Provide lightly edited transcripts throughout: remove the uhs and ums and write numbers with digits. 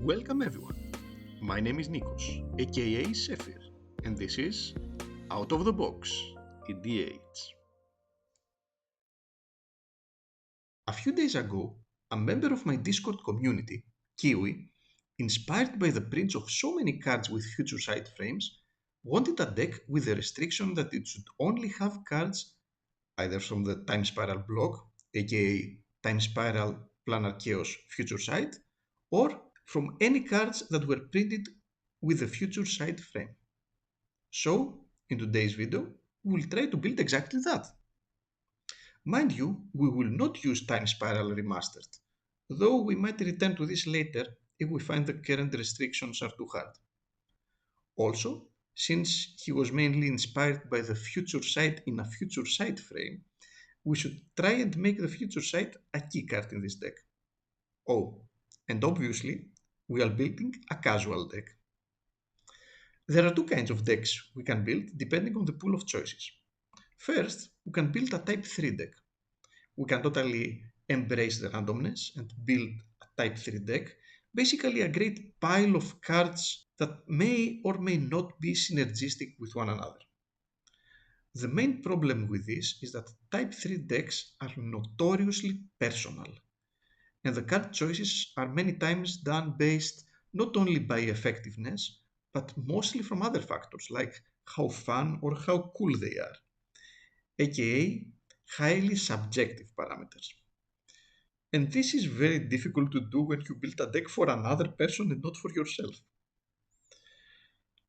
Welcome everyone. My name is Nikos, aka Sephir, and this is Out of the Box, EDH. A few days ago, a member of my Discord community, Kiwi, inspired by the prints of so many cards with future sight frames, wanted a deck with the restriction that it should only have cards either from the Time Spiral block, aka Time Spiral Planar Chaos Future Sight, or from any cards that were printed with the Future Sight frame. So, in today's video, we will try to build exactly that. Mind you, we will not use Time Spiral Remastered, though we might return to this later if we find the current restrictions are too hard. Also, since he was mainly inspired by the Future Sight in a Future Sight frame, we should try and make the Future Sight a key card in this deck. Oh, and obviously, we are building a casual deck. There are two kinds of decks we can build depending on the pool of choices. First, we can build a Type 3 deck. We can totally embrace the randomness and build a Type 3 deck, basically a great pile of cards that may or may not be synergistic with one another. The main problem with this is that Type 3 decks are notoriously personal, and the card choices are many times done based not only by effectiveness, but mostly from other factors like how fun or how cool they are, aka highly subjective parameters. And this is very difficult to do when you build a deck for another person and not for yourself.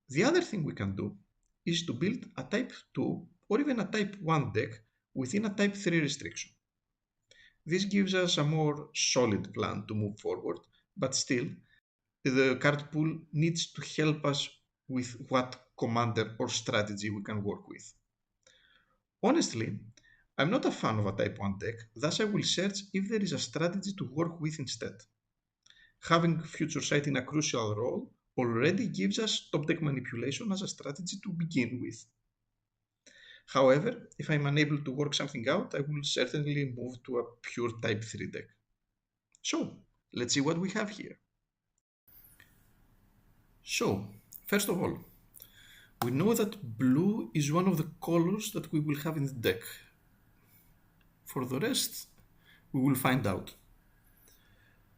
The other thing we can do is to build a Type 2 or even a Type 1 deck within a Type 3 restriction. This gives us a more solid plan to move forward, but still, the card pool needs to help us with what commander or strategy we can work with. Honestly, I'm not a fan of a Type 1 deck, thus I will search if there is a strategy to work with instead. Having Future Sight in a crucial role already gives us top deck manipulation as a strategy to begin with. However, if I'm unable to work something out, I will certainly move to a pure Type 3 deck. So, let's see what we have here. So, first of all, we know that blue is one of the colors that we will have in the deck. For the rest, we will find out.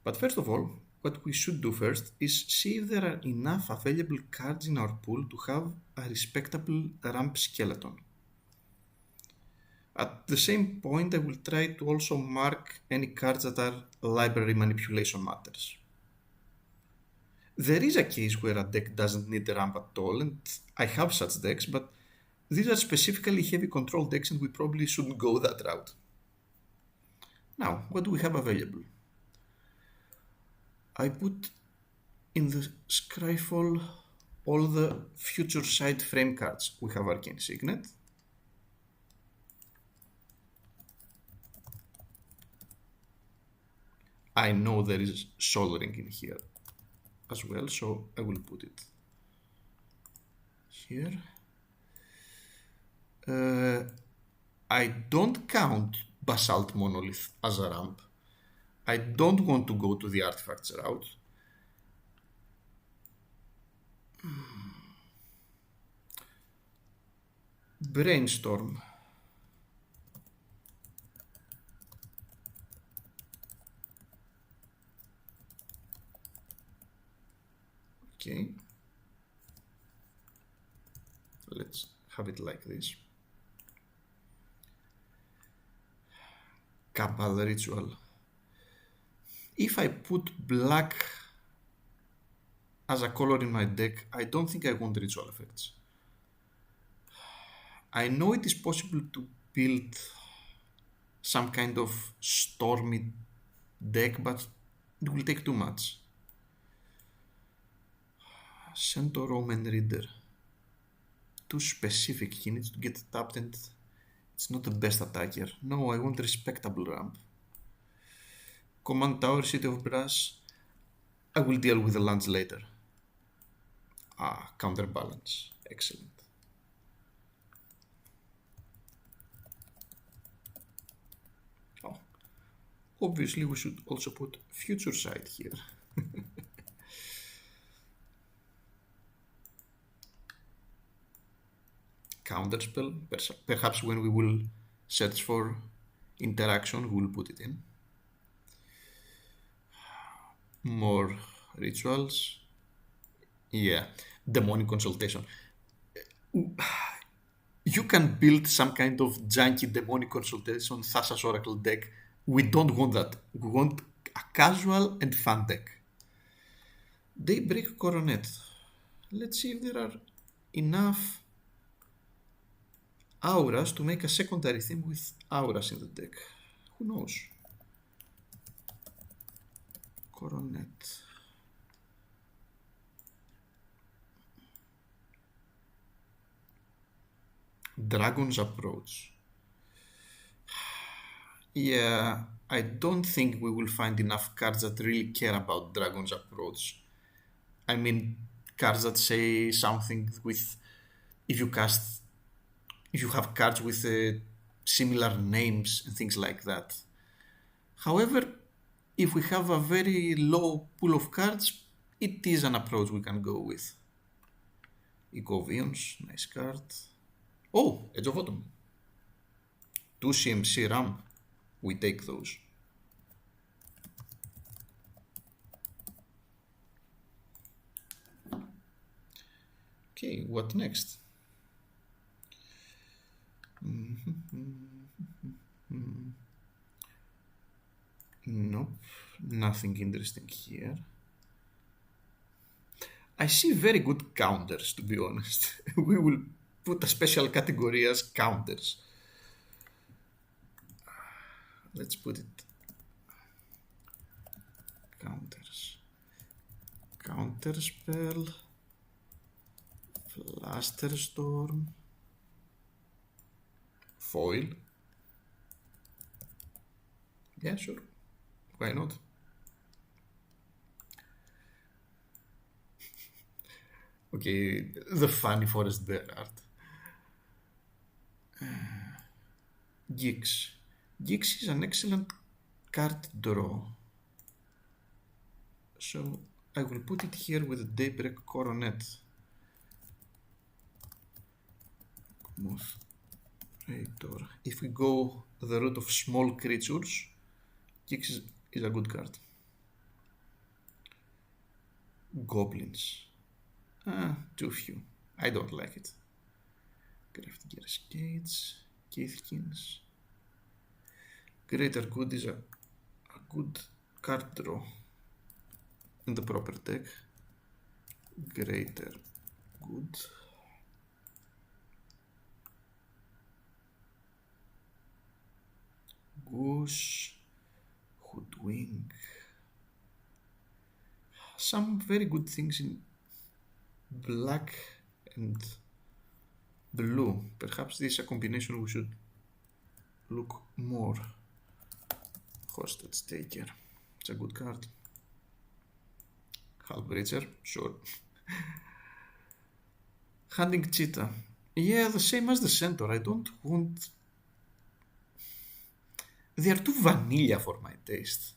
But first of all, what we should do first is see if there are enough available cards in our pool to have a respectable ramp skeleton. At the same point, I will try to also mark any cards that are library manipulation matters. There is a case where a deck doesn't need a ramp at all, and I have such decks, but these are specifically heavy control decks and we probably shouldn't go that route. Now, what do we have available? I put in the Scryfall all the Future Sight frame cards. We have Arcane Signet, I know there is Sol Ring in here as well, so I will put it here. I don't count Basalt Monolith as a ramp. I don't want to go to the artifacts route. Brainstorm. Okay. Let's have it like this. Cabal Ritual. If I put black as a color in my deck, I don't think I want ritual effects. I know it is possible to build some kind of stormy deck, but it will take too much. Centaur Roman Reader. Too specific, he needs to get tapped and it's not the best attacker. No, I want respectable ramp. Command Tower, City of Brass. I will deal with the lands later. Counterbalance. Excellent. Obviously, we should also put Future Sight here. counterspell. Perhaps when we will search for interaction, we will put it in. More rituals. Yeah, demonic consultation. You can build some kind of janky demonic consultation Thassa's Oracle deck. We don't want that. We want a casual and fun deck. Daybreak Coronet. Let's see if there are enough auras to make a secondary theme with auras in the deck. Who knows? Coronet. Dragon's Approach. Yeah, I don't think we will find enough cards that really care about Dragon's Approach. I mean, cards that say something with if you cast, if you have cards with similar names and things like that. However, if we have a very low pool of cards, it is an approach we can go with. Echo of Eons, nice card. Oh, Edge of Autumn. 2 CMC RAM. We take those. Okay, what next? Nope, nothing interesting here. I see very good counters, to be honest. We will put a special category as counters. Let's put it. Counters. Counterspell. Flusterstorm. Foil. Yeah, sure. Why not? Okay, the funny forest bear art. Geeks. Geeks is an excellent card draw. So I will put it here with the Daybreak Coronet. Moth Raitor. If we go the route of small creatures, Geeks is a good card. Goblins. Too few. I don't like it. Craftiger's Gates, Keithkins. Greater Good is a good card draw in the proper deck. Greater Good. Goose. Hoodwink. Some very good things in black and blue. Perhaps this is a combination we should look more. Hostage Taker. It's a good card. Halbreacher, sure. Hunting Cheetah. Yeah, the same as the Centaur. I don't want... They are too vanilla for my taste.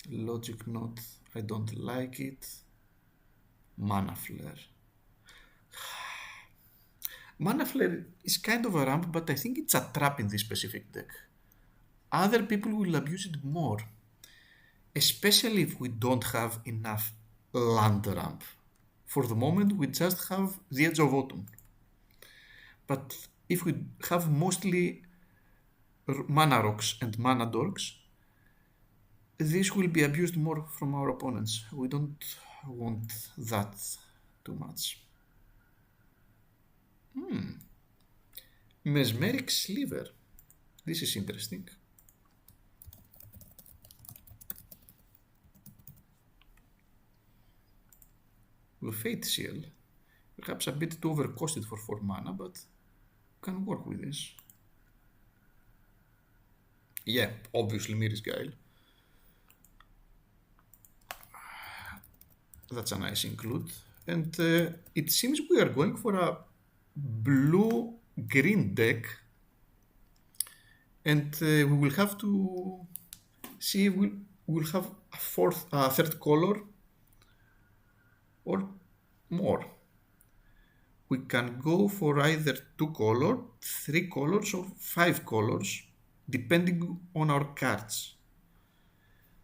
Logic Knot, I don't like it. Mana Flare. Mana Flare is kind of a ramp, but I think it's a trap in this specific deck. Other people will abuse it more, especially if we don't have enough land ramp. For the moment, we just have the Edge of Autumn. But if we have mostly mana rocks and mana dorks, this will be abused more from our opponents. We don't want that too much. Mesmeric Sliver. This is interesting. The Fate Seal. Perhaps a bit too overcosted for 4 mana, but can work with this. Yeah, obviously Mir's Guile. That's a nice include. And it seems we are going for a blue-green deck. And we will have to see if we'll have a third color or more. We can go for either 2 colors, 3 colors, or 5 colors, depending on our cards.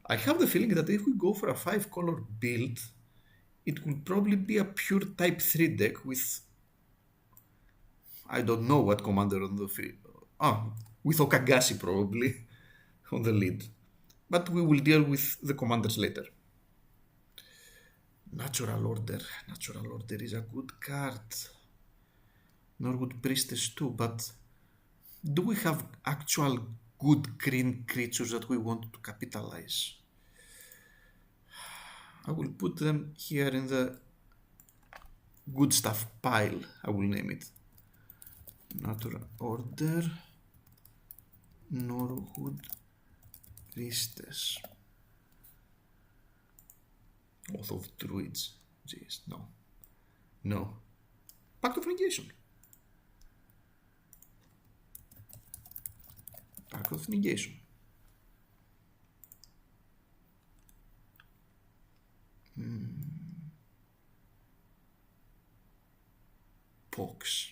I have the feeling that if we go for a 5 color build, it will probably be a pure type 3 deck with, I don't know what commander on the field. With Okagasi probably on the lead. But we will deal with the commanders later. Natural Order. Natural Order is a good card. Norwood Priestess too, but do we have actual good green creatures that we want to capitalize? I will put them here in the good stuff pile, I will name it. Natural Order, Norwood Priestess. Oath of Druids. Jeez, no. No. Pact of Negation. Pact of Negation. Pox.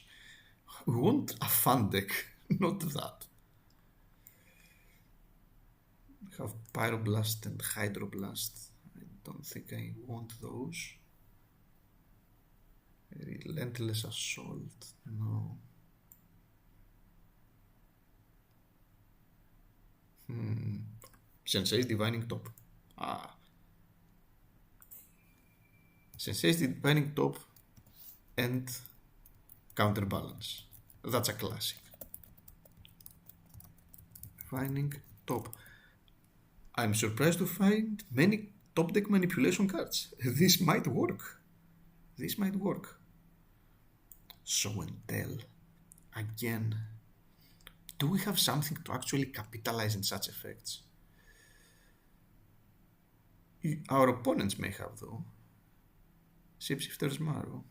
We want a fun deck, not that. We have Pyroblast and Hydroblast. I don't think I want those. Relentless Assault. No. Sensei's Divining Top. Sensei's Divining Top and Counterbalance. That's a classic. Divining Top. I'm surprised to find many top deck manipulation cards. This might work. This might work. Show and Tell. Again. Do we have something to actually capitalize in such effects? Our opponents may have, though. Shapeshifter's Marrow.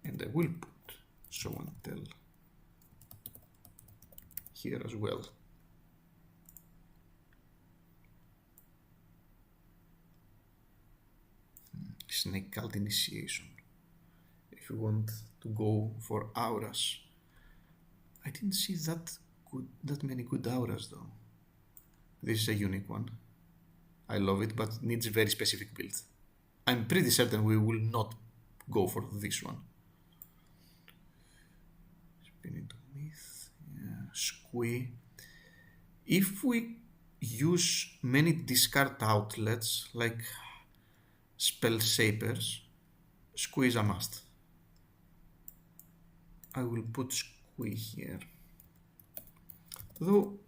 And I will put Show and Tell here as well. Snake Cult Initiation. If you want to go for auras. I didn't see that many good auras though. This is a unique one. I love it, but needs a very specific build. I'm pretty certain we will not go for this one. Spinning Myth, yeah, Squee. If we use many discard outlets like Spell Shapers, Squee is a must. I will put Squee here. Though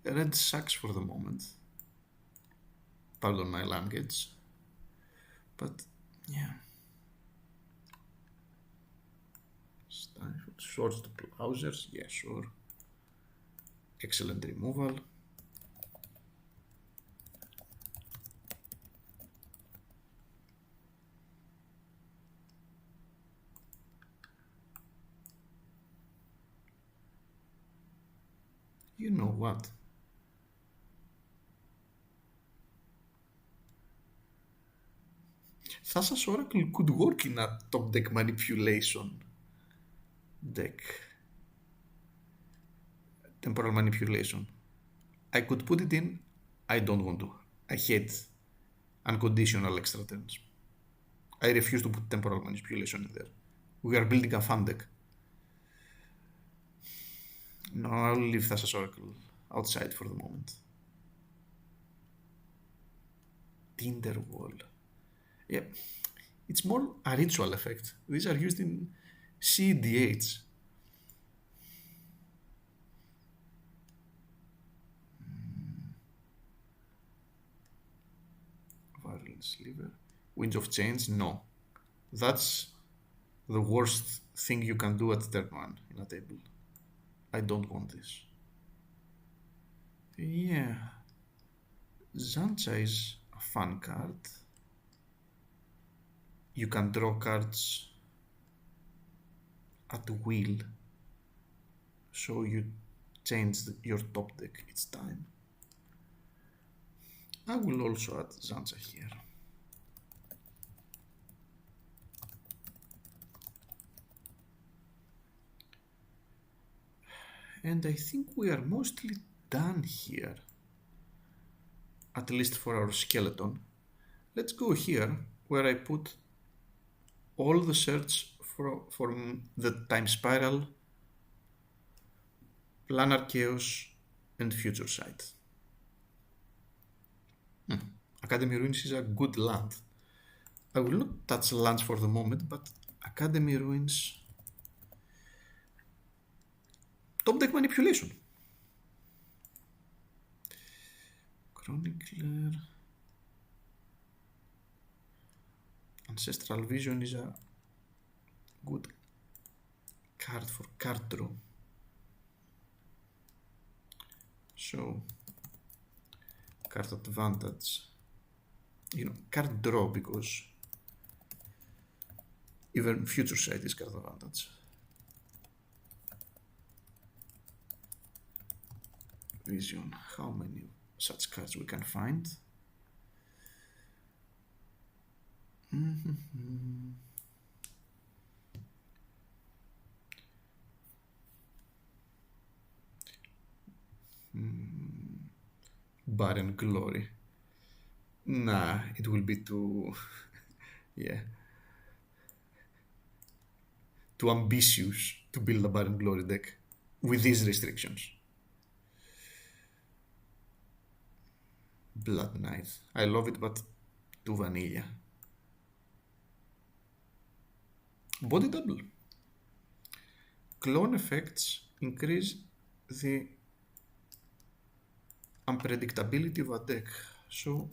red sucks for the moment. Pardon my language. But yeah. Swords to Plowshares, yeah, sure. Excellent removal. You know what? Thassa's Oracle could work in a top deck manipulation deck. Temporal manipulation. I could put it in. I don't want to. I hate unconditional extra turns. I refuse to put temporal manipulation in there. We are building a fun deck. No, I'll leave Thassa's Oracle outside for the moment. Tinderwall. Yeah, it's more a ritual effect. These are used in CDH. Virulent Sliver. Winds of Change, no. That's the worst thing you can do at turn 1 in a table. I don't want this. Yeah. Zancha is a fun card. you can draw cards at will, so you change your top deck each time. I will also add Zanza here. And I think we are mostly done here, at least for our skeleton. Let's go here, where I put all the certs from the Time Spiral, Planar Chaos, and Future Sight. Academy Ruins is a good land. I will not touch lands for the moment, but Academy Ruins... Top deck manipulation. Chronicler. Ancestral Vision is a good card for card draw. So, card advantage. Card draw, because even Future Sight is card advantage. Vision. How many such cards we can find? Barren Glory. Nah, it will be too... yeah. Too ambitious to build a Barren Glory deck with these restrictions. Blood Knight. I love it, but too vanilla. Body Double. Clone effects increase the unpredictability of a deck, so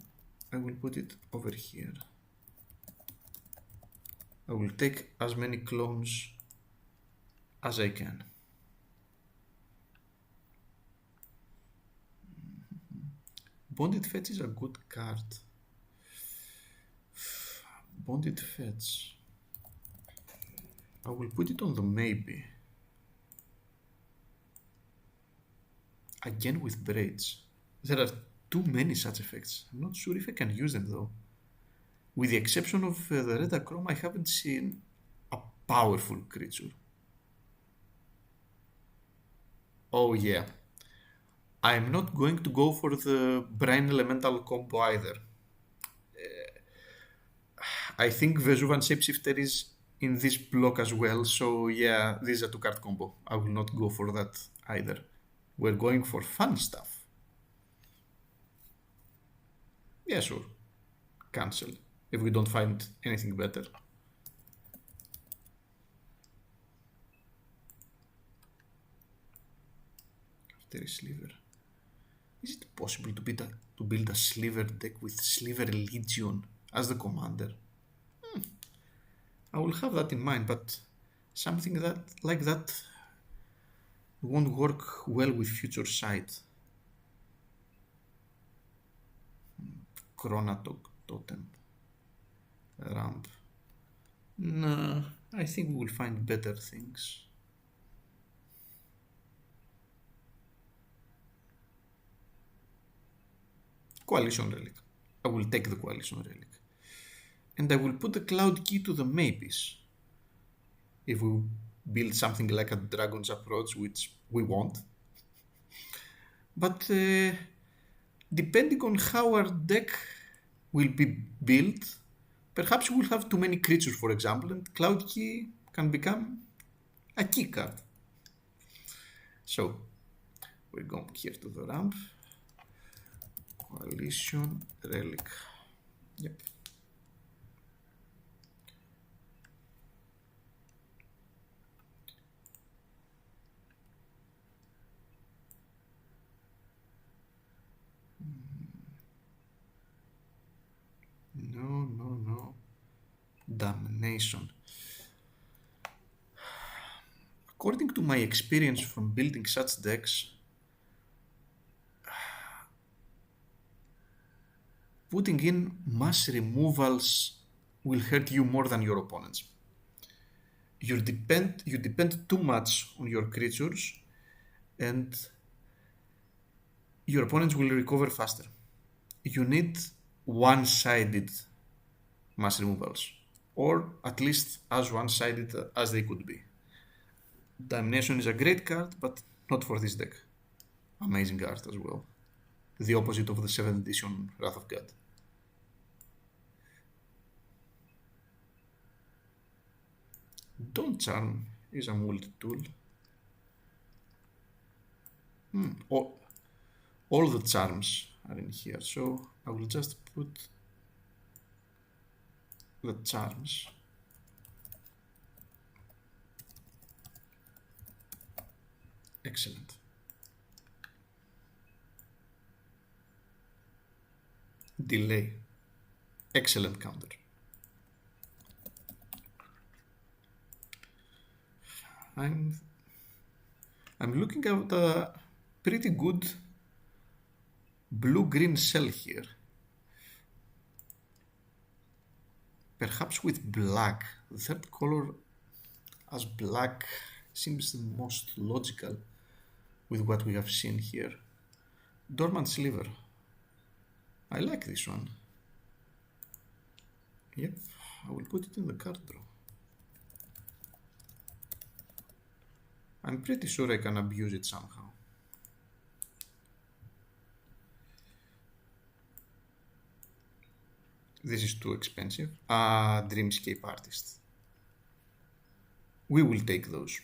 I will put it over here. I will take as many clones as I can. Bonded Fetch is a good card. Bonded Fetch. I will put it on the maybe. Again with braids. There are too many such effects. I'm not sure if I can use them though. With the exception of the red achrome, I haven't seen a powerful creature. Oh yeah. I'm not going to go for the Brine Elemental combo either. I think Vesuvan Shapeshifter is in this block as well, so yeah, this is a 2-card combo. I will not go for that either. We're going for fun stuff. Yeah, sure. Cancel. If we don't find anything better. There is Sliver. Is it possible to build a Sliver deck with Sliver Legion as the commander? I will have that in mind, but something like that won't work well with Future Sight. Chronatok Totem. Ramp. Nah, I think we will find better things. Coalition Relic. I will take the Coalition Relic. And I will put the Cloud Key to the maybes. If we build something like a Dragon's Approach, which we won't. But depending on how our deck will be built, perhaps we'll have too many creatures, for example, and Cloud Key can become a key card. So, we're going here to the ramp. Coalition Relic. Yep. No. Damnation. According to my experience from building such decks, putting in mass removals will hurt you more than your opponents. You depend too much on your creatures, and your opponents will recover faster. You need one-sided mass removals, or at least as one-sided as they could be. Damnation is a great card, but not for this deck. Amazing art as well. The opposite of the 7th edition Wrath of God. Don't Charm is a multi-tool. All the charms are in here, so I will just put the charms. Excellent. Delay. Excellent counter. I'm looking at a pretty good blue-green cell here. Perhaps with black. The third color as black seems the most logical with what we have seen here. Dormant Sliver. I like this one. Yep, I will put it in the card draw. I'm pretty sure I can abuse it somehow. This is too expensive. Dreamscape Artist. We will take those.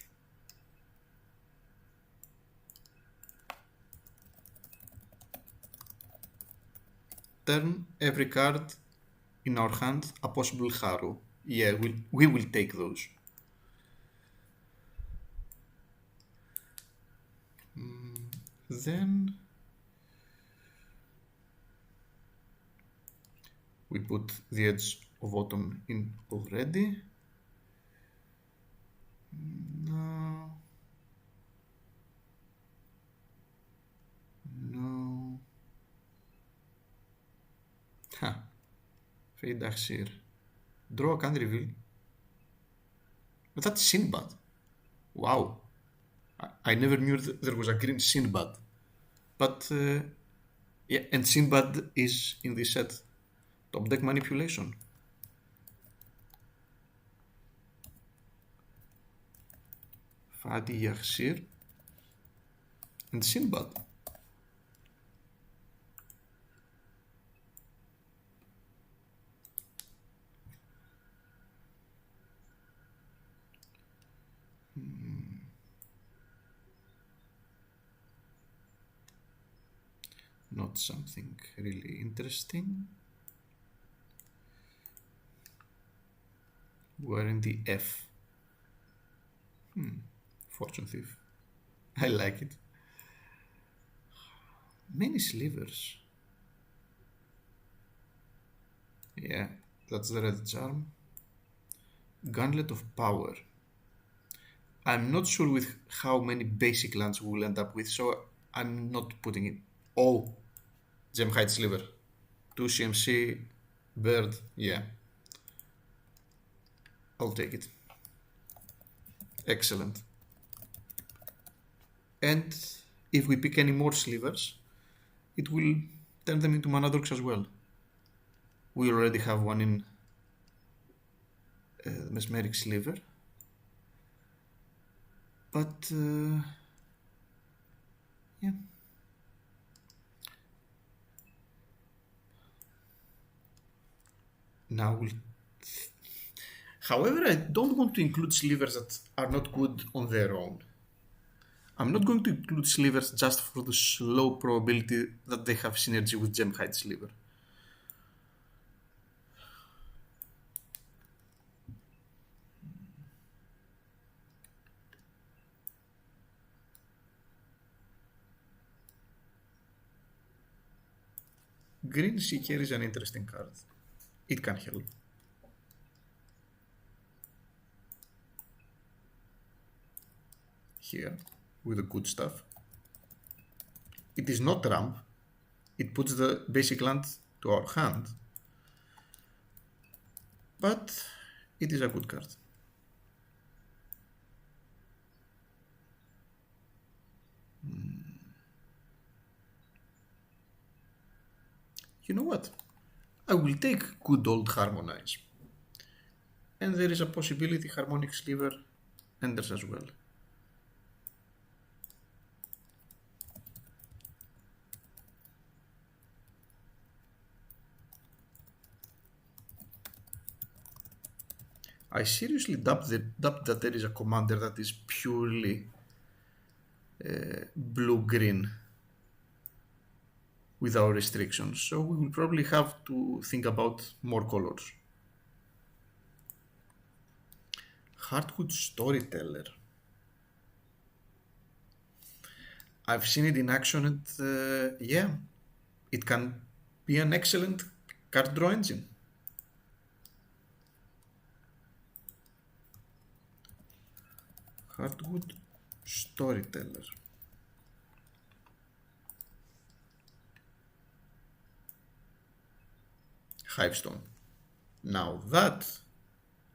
Turn every card in our hand a possible Haru. Yeah, we will take those. Then we put the Edge of Autumn in already. No. Fade Axir. Draw a card reveal. But that's Sinbad. Wow. I never knew that there was a green Sinbad. But, yeah, and Sinbad is in this set. Top deck manipulation. Fadi Yaxir and Sinbad. Not something really interesting. We're in the F. Fortune Thief. I like it. Many slivers. Yeah, that's the red charm. Gauntlet of Power. I'm not sure with how many basic lands we will end up with, so I'm not putting it. Oh, Gemhide Sliver. 2 CMC, Bird, yeah. I'll take it. Excellent. And if we pick any more slivers, it will turn them into mana dorks as well. We already have one in Mesmeric Sliver. But, yeah. Now we'll... However, I don't want to include slivers that are not good on their own. I'm not going to include slivers just for the slow probability that they have synergy with Gemhide Sliver. Green Seeker is an interesting card. It can help. Here, with the good stuff. It is not ramp. It puts the basic land to our hand. but it is a good card. You know what? I will take good old Harmonize. And there is a possibility Harmonic Sliver enters as well. I seriously doubt that there is a commander that is purely blue-green without restrictions, so we will probably have to think about more colors. Hardwood Storyteller. I've seen it in action and yeah, it can be an excellent card draw engine. Hardwood Storyteller. Hivestone. Now that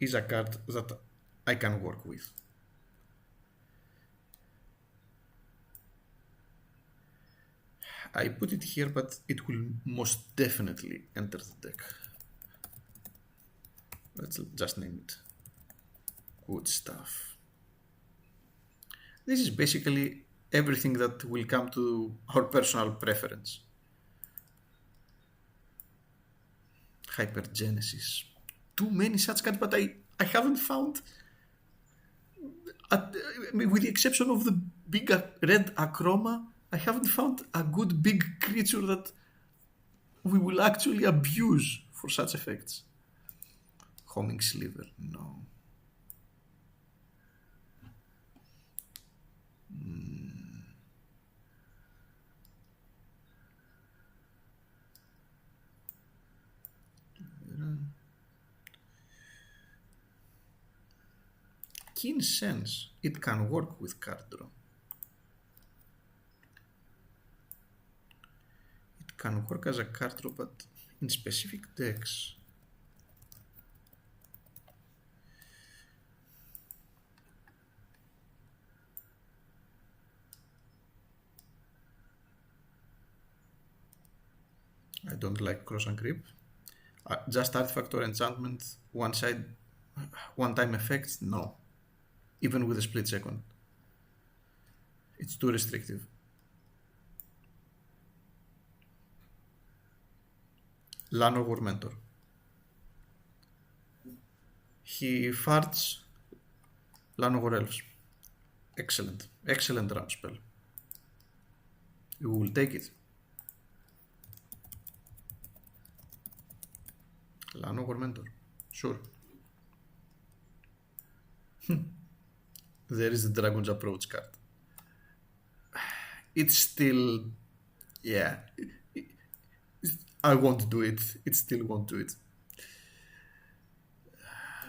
is a card that I can work with. I put it here, but it will most definitely enter the deck. Let's just name it. Good stuff. This is basically everything that will come to our personal preference. Hypergenesis. Too many such cards, but I haven't found, with the exception of the big red Acroma, I haven't found a good big creature that we will actually abuse for such effects. Homing Sliver, no. Keen Sense, it can work with card draw. It can work as a card draw, but in specific decks. I don't like Cross and Creep. Just artifact or enchantment, one side, one time effects, no. Even with a split second. It's too restrictive. Lano War Mentor. He farts Lano War Elves. Excellent. Excellent ramp spell. You will take it. Lano War Mentor. Sure. There is the Dragon's Approach card. It's still... yeah. I won't do it. It still won't do it.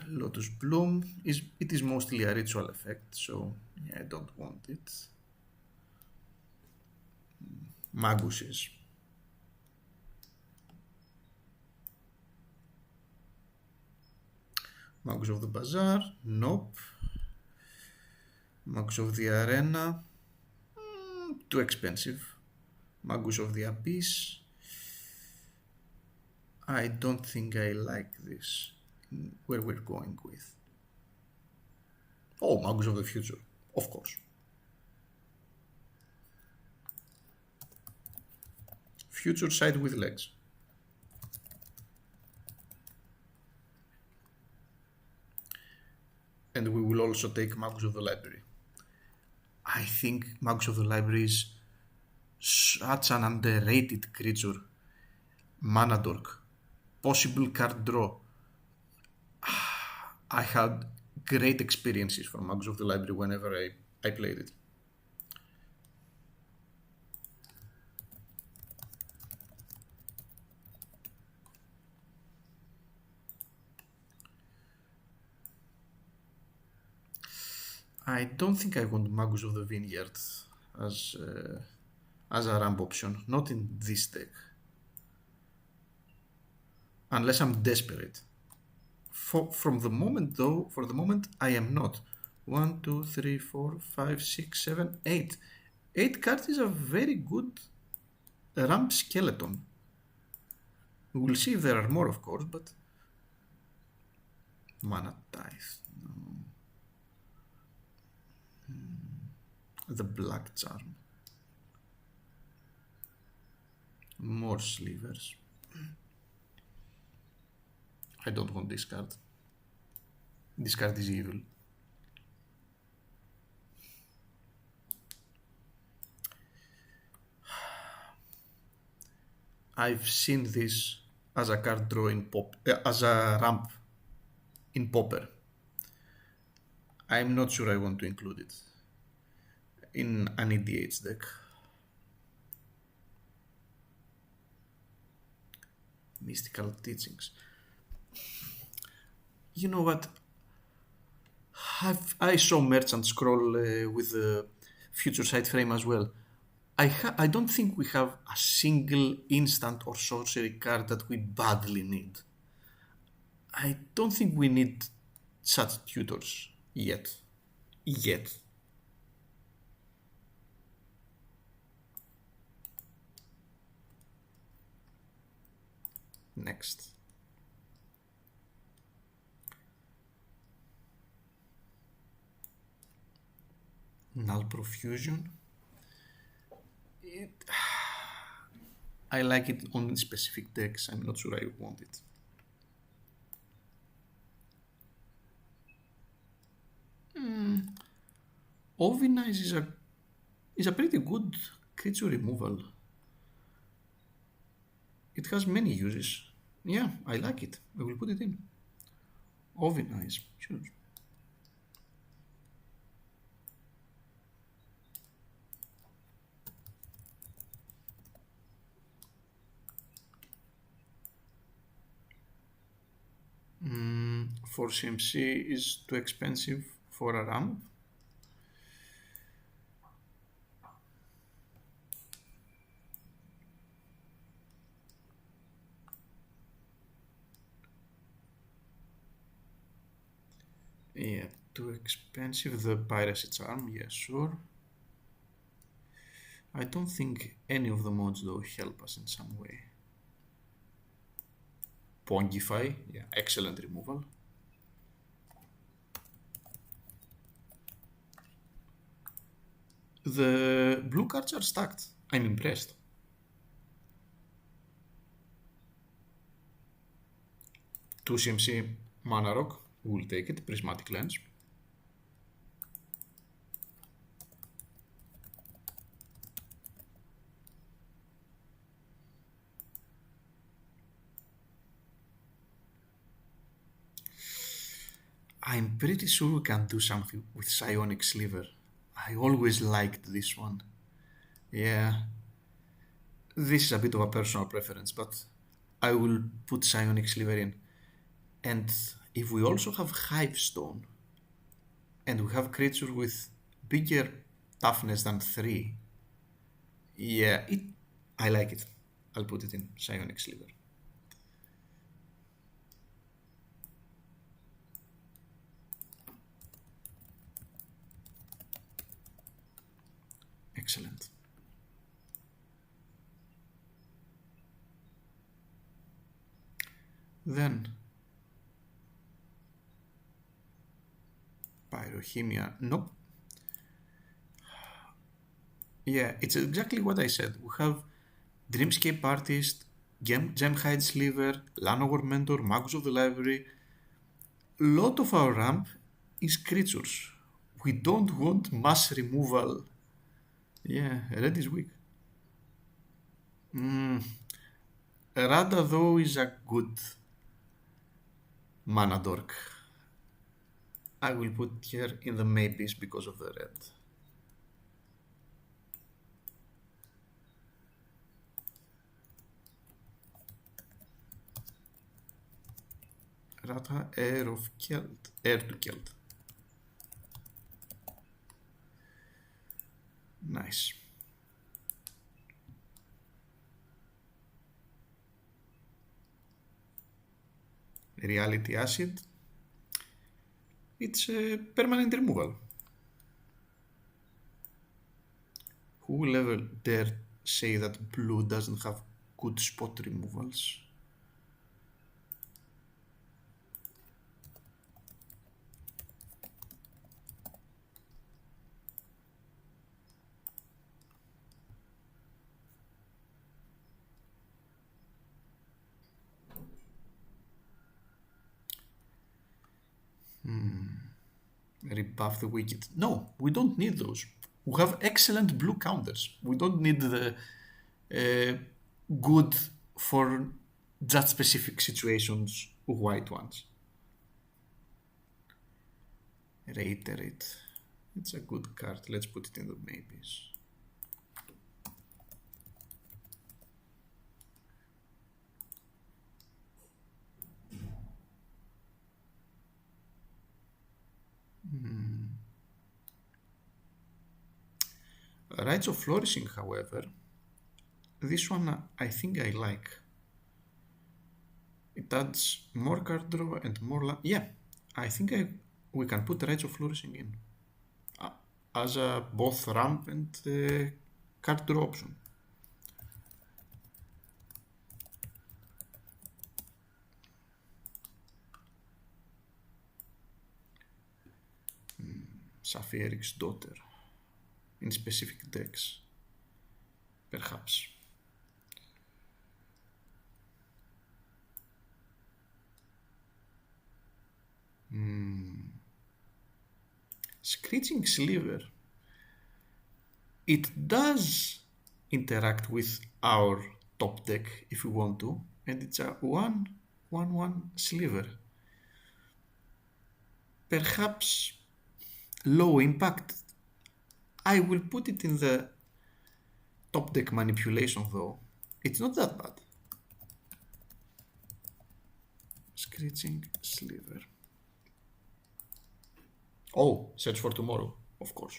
Lotus Bloom, it is mostly a ritual effect, so yeah, I don't want it. Maguses. Magus of the Bazaar, nope. Magus of the Arena, too expensive. Magus of the Abyss, I don't think I like this, where we're going with. Oh, Magus of the Future, of course. Future side with legs. And we will also take Magus of the Library. I think Magus of the Library is such an underrated creature. Mana Dork. Possible card draw. I had great experiences from Magus of the Library whenever I played it. I don't think I want Magus of the Vineyard as a ramp option. Not in this deck. Unless I'm desperate. From the moment though, for the moment, I am not. One, two, three, four, five, six, seven, eight. 8 cards is a very good ramp skeleton. We will see if there are more, of course, but mana tithe. No. The black charm. More slivers. I don't want this card. This card is evil. I've seen this as a card draw in pop, as a ramp in Popper. I'm not sure I want to include it in an EDH deck. Mystical teachings. You know what? I saw Merchant Scroll with the Future Sight frame as well. I don't think we have a single instant or sorcery card that we badly need. I don't think we need such tutors yet. Yet. Next. Null Profusion. I like it on specific decks. I'm not sure I want it. Ovinize is a pretty good creature removal. It has many uses. Yeah, I like it. I will put it in. Ovinize, sure. For CMC is too expensive for a ramp. Yeah, too expensive. The piracy charm, yeah, sure. I don't think any of the mods though help us in some way. Pongify, yeah, excellent removal. The blue cards are stacked. I'm impressed. Two CMC Mana Rock, we'll take it. Prismatic Lens. I'm pretty sure we can do something with Psionic Sliver. I always liked this one. Yeah, this is a bit of a personal preference, but I will put Psionic Sliver in. And if we also have Hivestone, and we have creature with bigger toughness than 3, yeah, I like it. I'll put it in Psionic Sliver. Excellent. Then Pyrochemia, nope. Yeah, it's exactly what I said. We have Dreamscape Artist, Gemhide Sliver, Llanowar Mentor, Magus of the Library. Lot of our ramp is creatures. We don't want mass removal. Yeah, red is weak. Rada though is a good mana dork. I will put her in the maybes because of the red. Rata, heir of Keld. Heir to Keld. Nice. Reality Acid. It's a permanent removal. Who will ever dare say that blue doesn't have good spot removals? Rebuff the wicked. No, we don't need those. We have excellent blue counters. We don't need the good for just specific situations white ones. Reiterate. It's a good card. Let's put it in the maybes. Rites of Flourishing, however, this one I think I like. It adds more card draw and more land. Yeah, I think we can put Rites of Flourishing in as a both ramp and card draw option. Saphiric's Daughter in specific decks, perhaps. Screeching Sliver. It does interact with our top deck if we want to, and it's a 1/1/1 sliver. Perhaps low impact. I will put it in the top deck manipulation though. It's not that bad. Screeching Sliver. Oh, Search for Tomorrow, of course.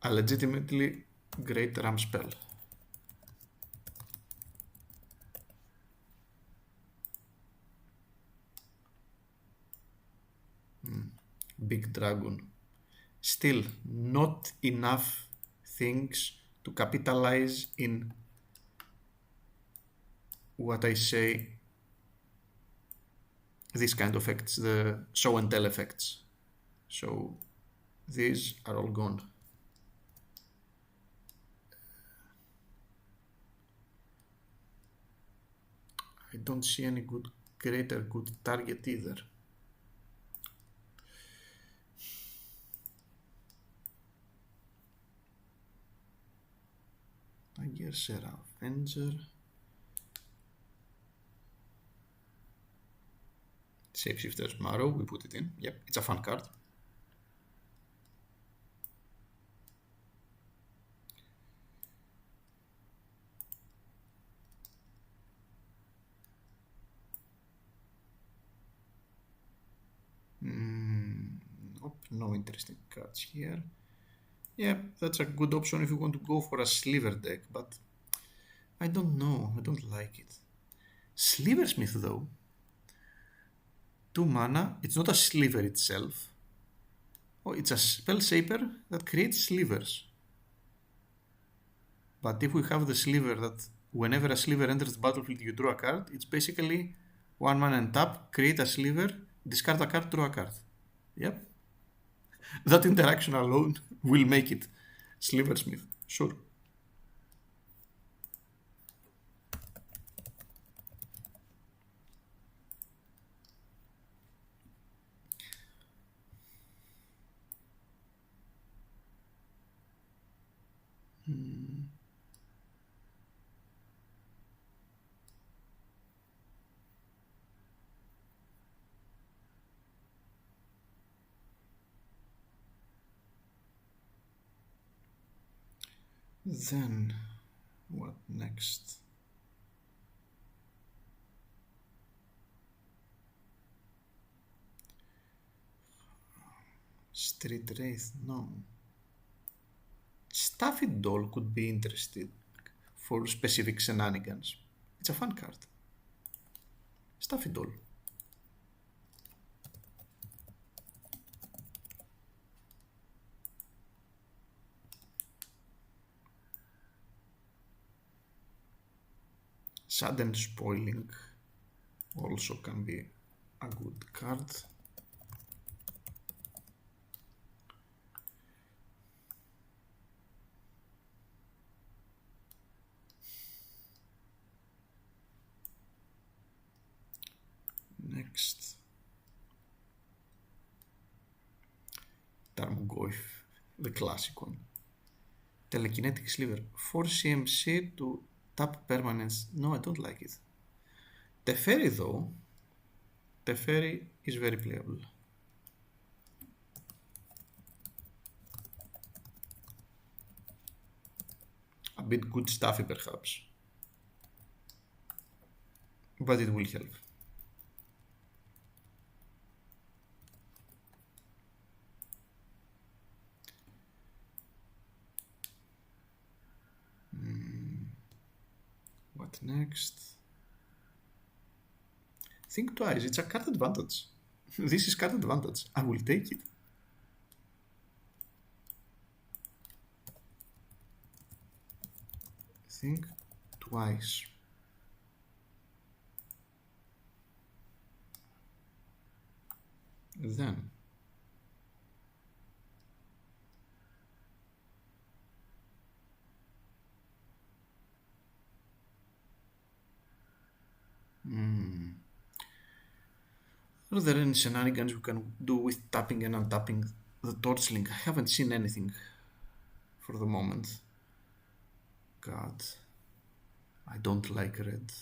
A legitimately great ramp spell. Big Dragon. Still, not enough things to capitalize in what I say, these kind of effects, the show and tell effects. So these are all gone. I don't see any greater good target either. I guess Seraph Avenger. Shapeshifter's Marrow, we put it in. Yep, it's a fun card. Nope, no interesting cards here. Yeah, that's a good option if you want to go for a sliver deck, but I don't know, I don't like it. Sliversmith though, 2 mana, it's not a sliver itself. Oh, it's a spell shaper that creates slivers. But if we have the sliver that whenever a sliver enters the battlefield you draw a card, it's basically 1 mana and tap, create a sliver, discard a card, draw a card. Yep. That interaction alone will make it Sliversmith, sure. Then, what next? Street Wraith, no. Staffy Doll could be interested for specific shenanigans. It's a fun card. Stuffy doll. Sudden spoiling also can be a good card. Next. Tarmogoyf, the classic one. Telekinetic sliver. Force CMC to tap permanence. No, I don't like it. Teferi though. Teferi is very playable. A bit good stuffy perhaps. But it will help. What next? Think twice. It's a card advantage. This is card advantage. I will take it. Think twice. Then are there any shenanigans we can do with tapping and untapping the torch link? I haven't seen anything for the moment. God, I don't like red.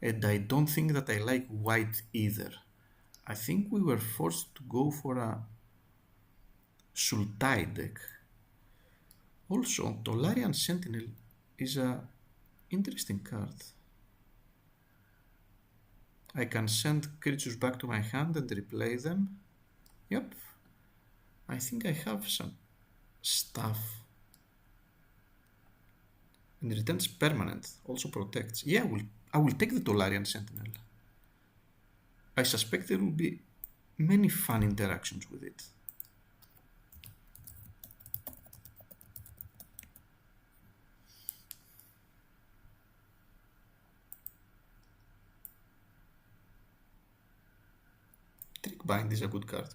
And I don't think that I like white either. I think we were forced to go for a Sultai deck. Also, Tolarian Sentinel is a interesting card. I can send creatures back to my hand and replay them. Yep. I think I have some stuff. And returns permanent. Also protects. Yeah, I will take the Tolarian Sentinel. I suspect there will be many fun interactions with it. Trickbind is a good card.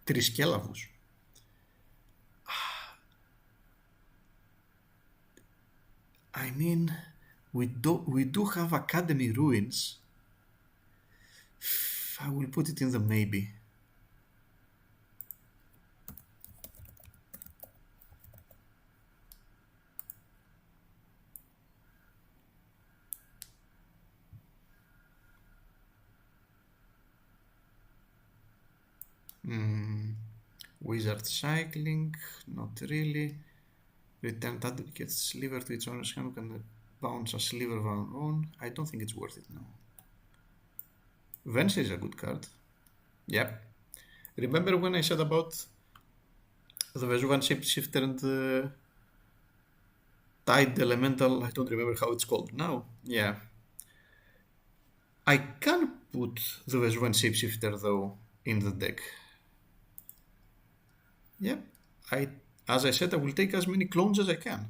Τρισκέλαβους. I mean, we do have Academy Ruins. I will put it in the maybe. Wizard Cycling, not really. Return that gets sliver to its owner's hand, can bounce a sliver of our own. I don't think it's worth it now. Venser is a good card. Yep. Remember when I said about the Vesuvan Shapeshifter and the Tide Elemental? I don't remember how it's called now. Yeah. I can put the Vesuvan Shapeshifter though in the deck. Yep. As I said, I will take as many clones as I can.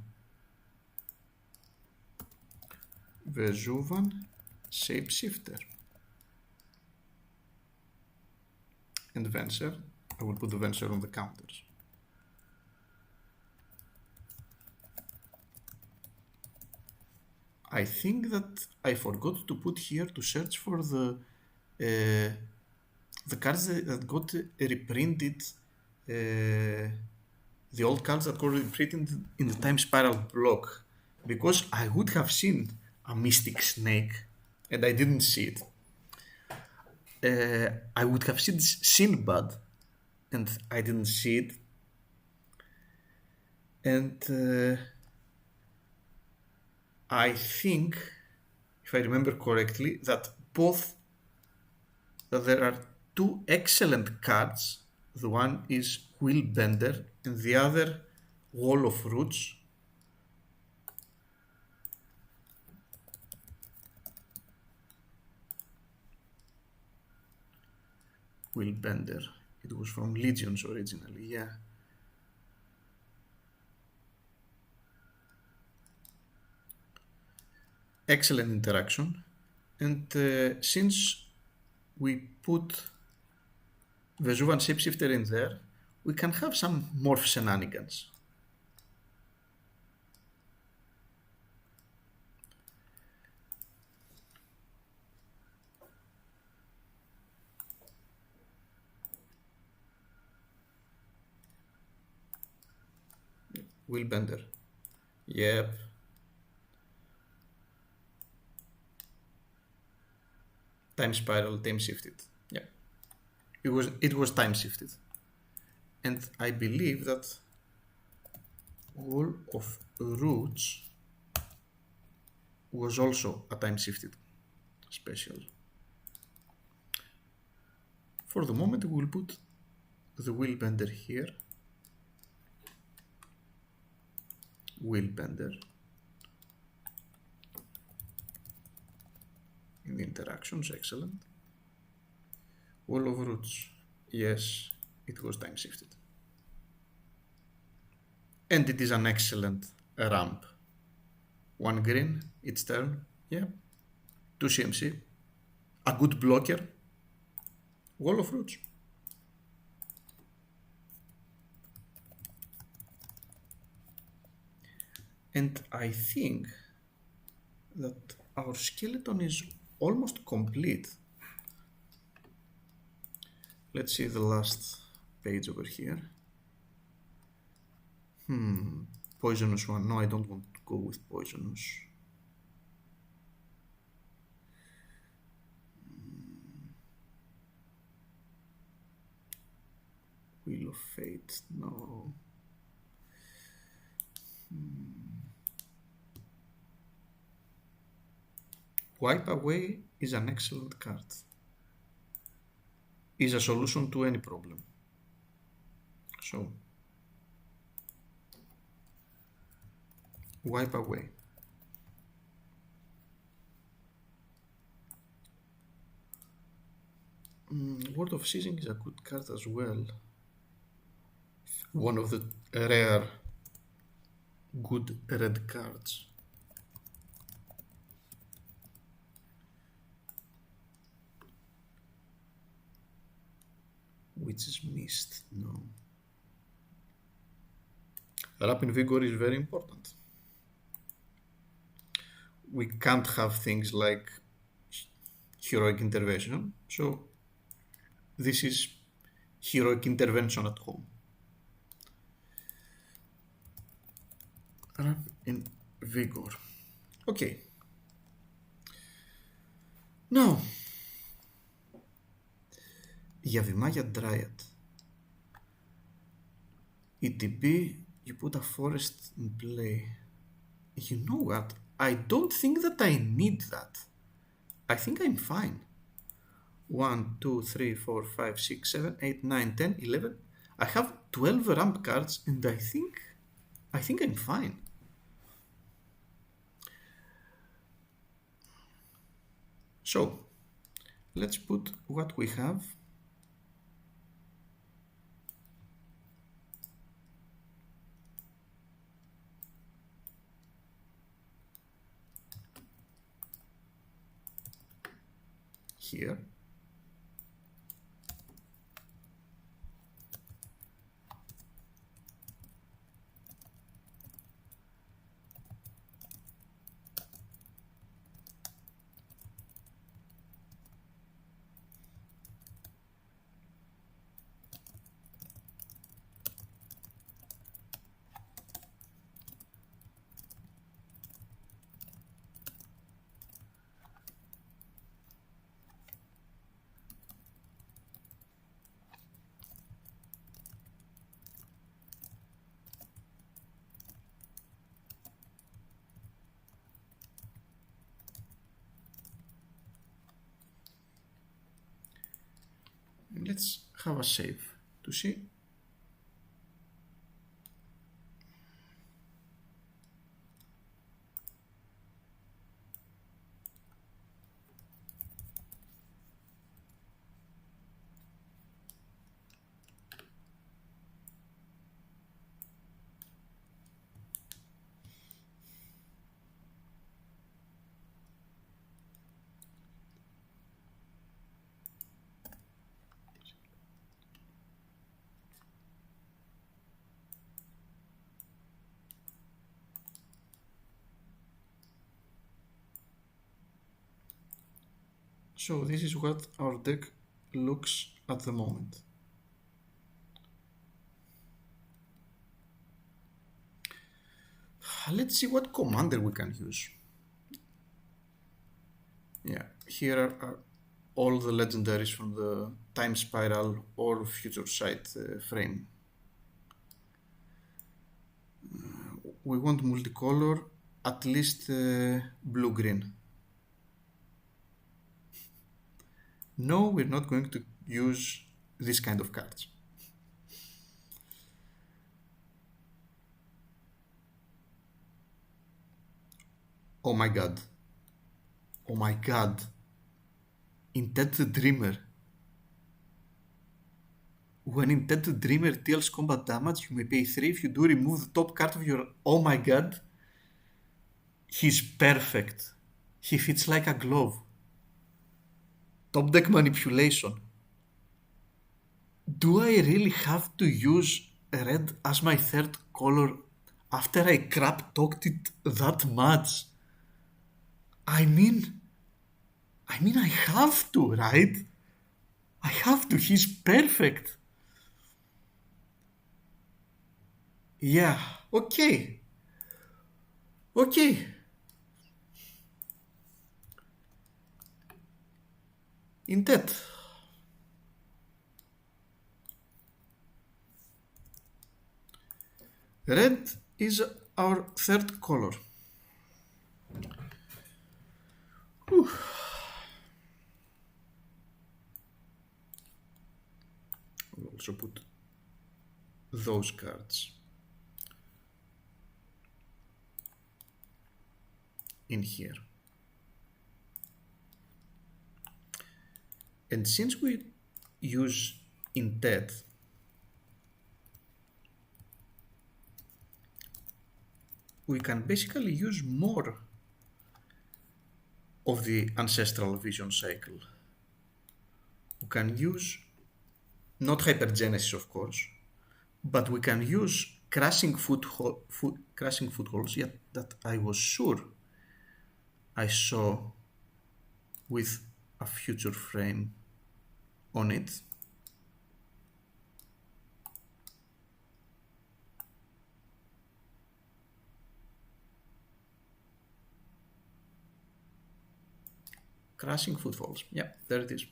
Vesuvan Shapeshifter. And Venser. I will put the Venser on the counters. I think that I forgot to put here to search for the cards that got reprinted, the old cards that got reprinted in the Time Spiral block, because I would have seen a Mystic Snake and I didn't see it. I would have seen Sinbad and I didn't see it. And I think, if I remember correctly, that there are two excellent cards. The one is Willbender and the other Wall of Roots. Will Bender. It was from Legions originally, yeah. Excellent interaction. And since we put Vesuvan Shapeshifter in there, we can have some morph shenanigans. Will Bender. Yep. Time spiral, time shifted. Yeah. It was time shifted. And I believe that Wall of Roots was also a time shifted special. For the moment, we will put the Will Bender here. Will Bender. In the interactions, excellent. Wall of Roots. Yes, it was time shifted. And it is an excellent ramp. 1 green, each turn. Yeah. 2 CMC. A good blocker. Wall of Roots. And I think that our skeleton is almost complete. Let's see the last page over here. Poisonous one. No, I don't want to go with poisonous. Wheel of Fate. No. Wipe Away is an excellent card. Is a solution to any problem. So, Wipe Away. Word of Seizing is a good card as well. One of the rare good red cards. Which is missed? No. Rapid Vigor is very important. We can't have things like Heroic Intervention, so this is Heroic Intervention at home. Rapid Vigor. Okay. Now, για Vimaya Dryad. ETB, you put a forest in play. You know what? I don't think that I need that. I think I'm fine. 1, 2, 3, 4, 5, 6, 7, 8, 9, 10, 11. I have 12 ramp cards and I think I'm fine. So, let's put what we have. Here. Let's have a save to see. So this is what our deck looks at the moment. Let's see what commander we can use. Yeah, here are all the legendaries from the Time Spiral or Future Sight frame. We want multicolor, at least blue-green. No, we're not going to use this kind of cards. Oh my god. Oh my god. Intet the Dreamer. When Intet the Dreamer deals combat damage, you may pay 3 if you do remove the top card of your... Oh my god. He's perfect. He fits like a glove. Top deck manipulation. Do I really have to use red as my third color after I crap talked it that much? I mean, I have to, right? I have to. He's perfect. Yeah, okay. Okay. Intet. Red is our third color. Whew. We'll also put those cards in here. And since we use Intet, we can basically use more of the ancestral vision cycle. We can use, not hypergenesis of course, but we can use crashing footholds, yet that I was sure I saw with a future frame on it. Crashing footfalls, yeah, there it is.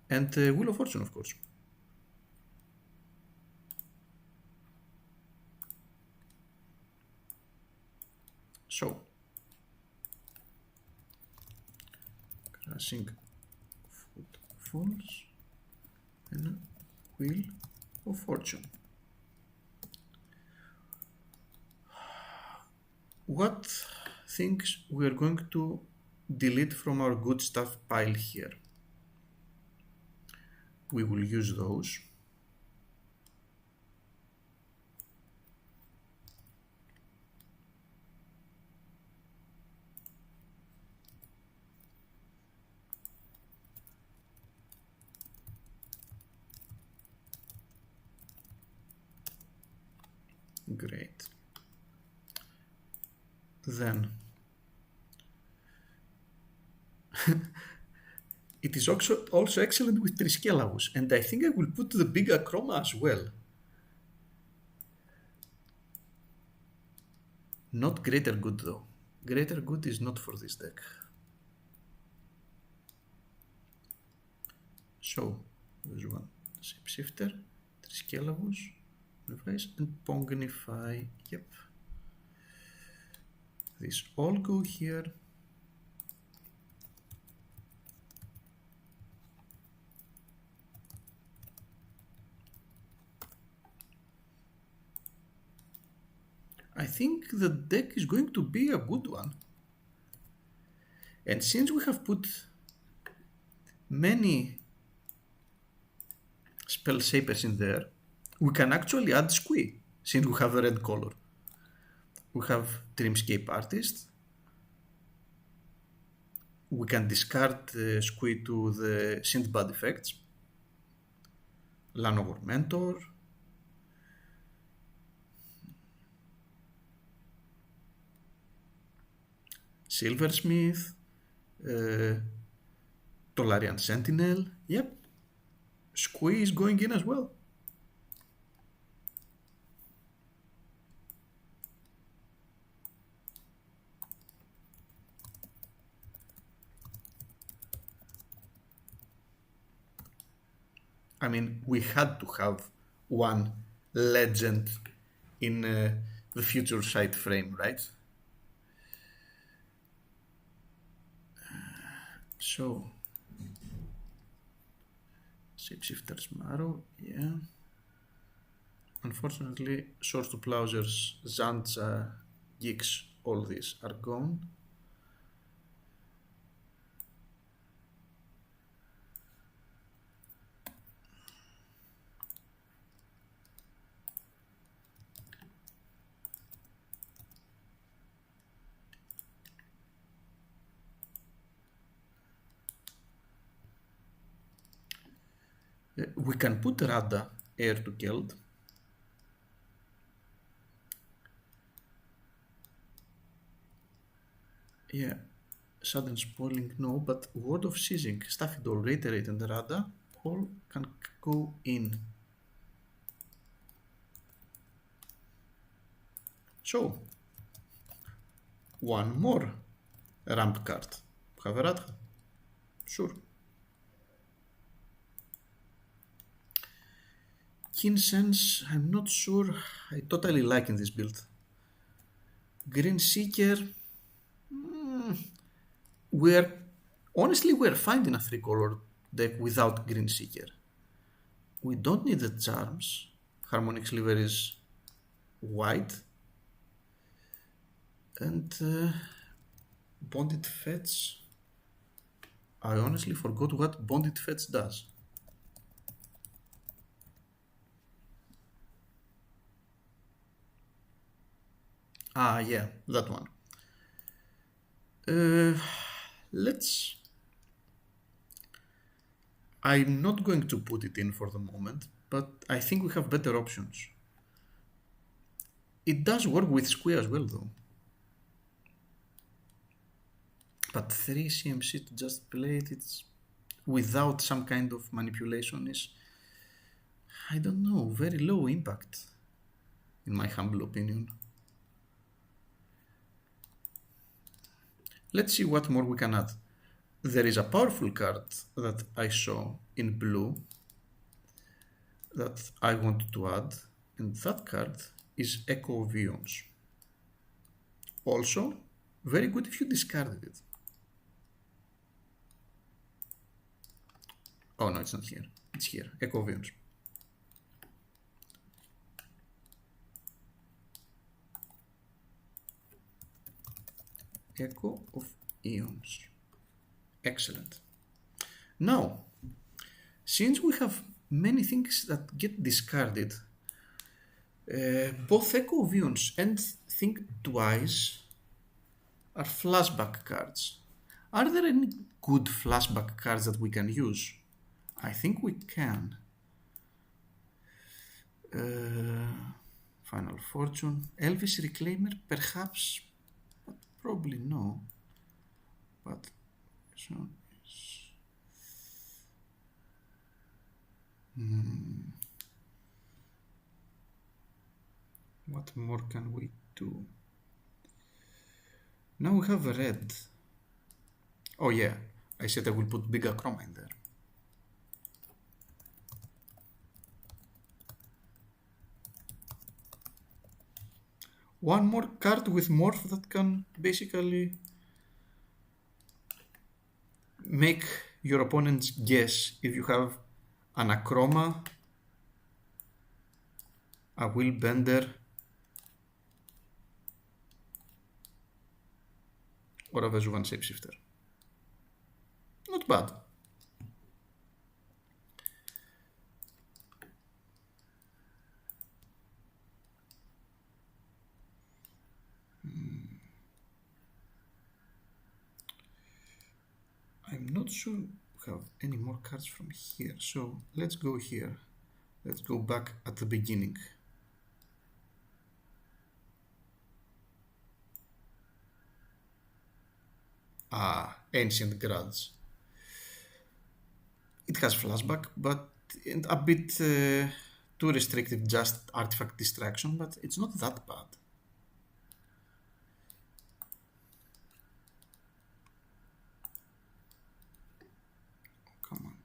And Wheel of Fortune, of course. So, crashing footfalls and Wheel of Fortune. What things we are going to delete from our good stuff pile here? We will use those. Great. Then it is also excellent with Triskelaus, and I think I will put the big Acroma as well. Not Greater Good though. Greater Good is not for this deck. So, there's one Shapeshifter, Triskelaus, Revise, and Pongnify. Yep. These all go here. I think the deck is going to be a good one. And since we have put many spell shapers in there, we can actually add Squee, since we have a red color. We have Dreamscape Artist. We can discard Squee to the Synth-Bad effects. Llanowar Mentor. Silversmith. Uh, Tolarian Sentinel. Yep. Squeeze going in as well. I mean, we had to have one legend in the future site frame, right? So, Shapeshifter's Marrow, yeah. Unfortunately, Source to Plowshares, Zanza, Geeks, all these are gone. We can put Rada, Heir to Geld. Yeah, sudden spoiling, no, but Word of Seizing, Staffidol, Reiterate, and Rada all can go in. So, one more ramp card. Have a Radha. Sure. Keen Sense, I'm not sure I totally like in this build. Green Seeker, we're honestly we're finding a three-color deck without Green Seeker. We don't need the charms. Harmonic Sliver is white. And Bonded Fetch. I honestly forgot what Bonded Fetch does. Ah, yeah, that one. Let's. I'm not going to put it in for the moment, but I think we have better options. It does work with Square as well, though. But 3 CMC to just play it, it's without some kind of manipulation is, I don't know, very low impact, in my humble opinion. Let's see what more we can add. There is a powerful card that I saw in blue that I want to add, and that card is Echo of Eons. Also, very good if you discarded it. Oh no, it's not here. It's here. Echo of Eons. Echo of Eons. Excellent. Now, since we have many things that get discarded, both Echo of Eons and Think Twice are flashback cards. Are there any good flashback cards that we can use? I think we can. Final Fortune. Elvis Reclaimer, perhaps, but probably no. But so what more can we do? Now we have a red. Oh yeah, I said I will put Big Chroma in there. One more card with morph that can basically make your opponents guess if you have an Achroma, a Will Bender, or a Vesuvan Shapeshifter. Not bad. I'm not sure we have any more cards from here, so let's go here. Let's go back at the beginning. Ah, Ancient Grudge. It has flashback, but a bit too restrictive, just artifact distraction, but it's not that bad. Come on.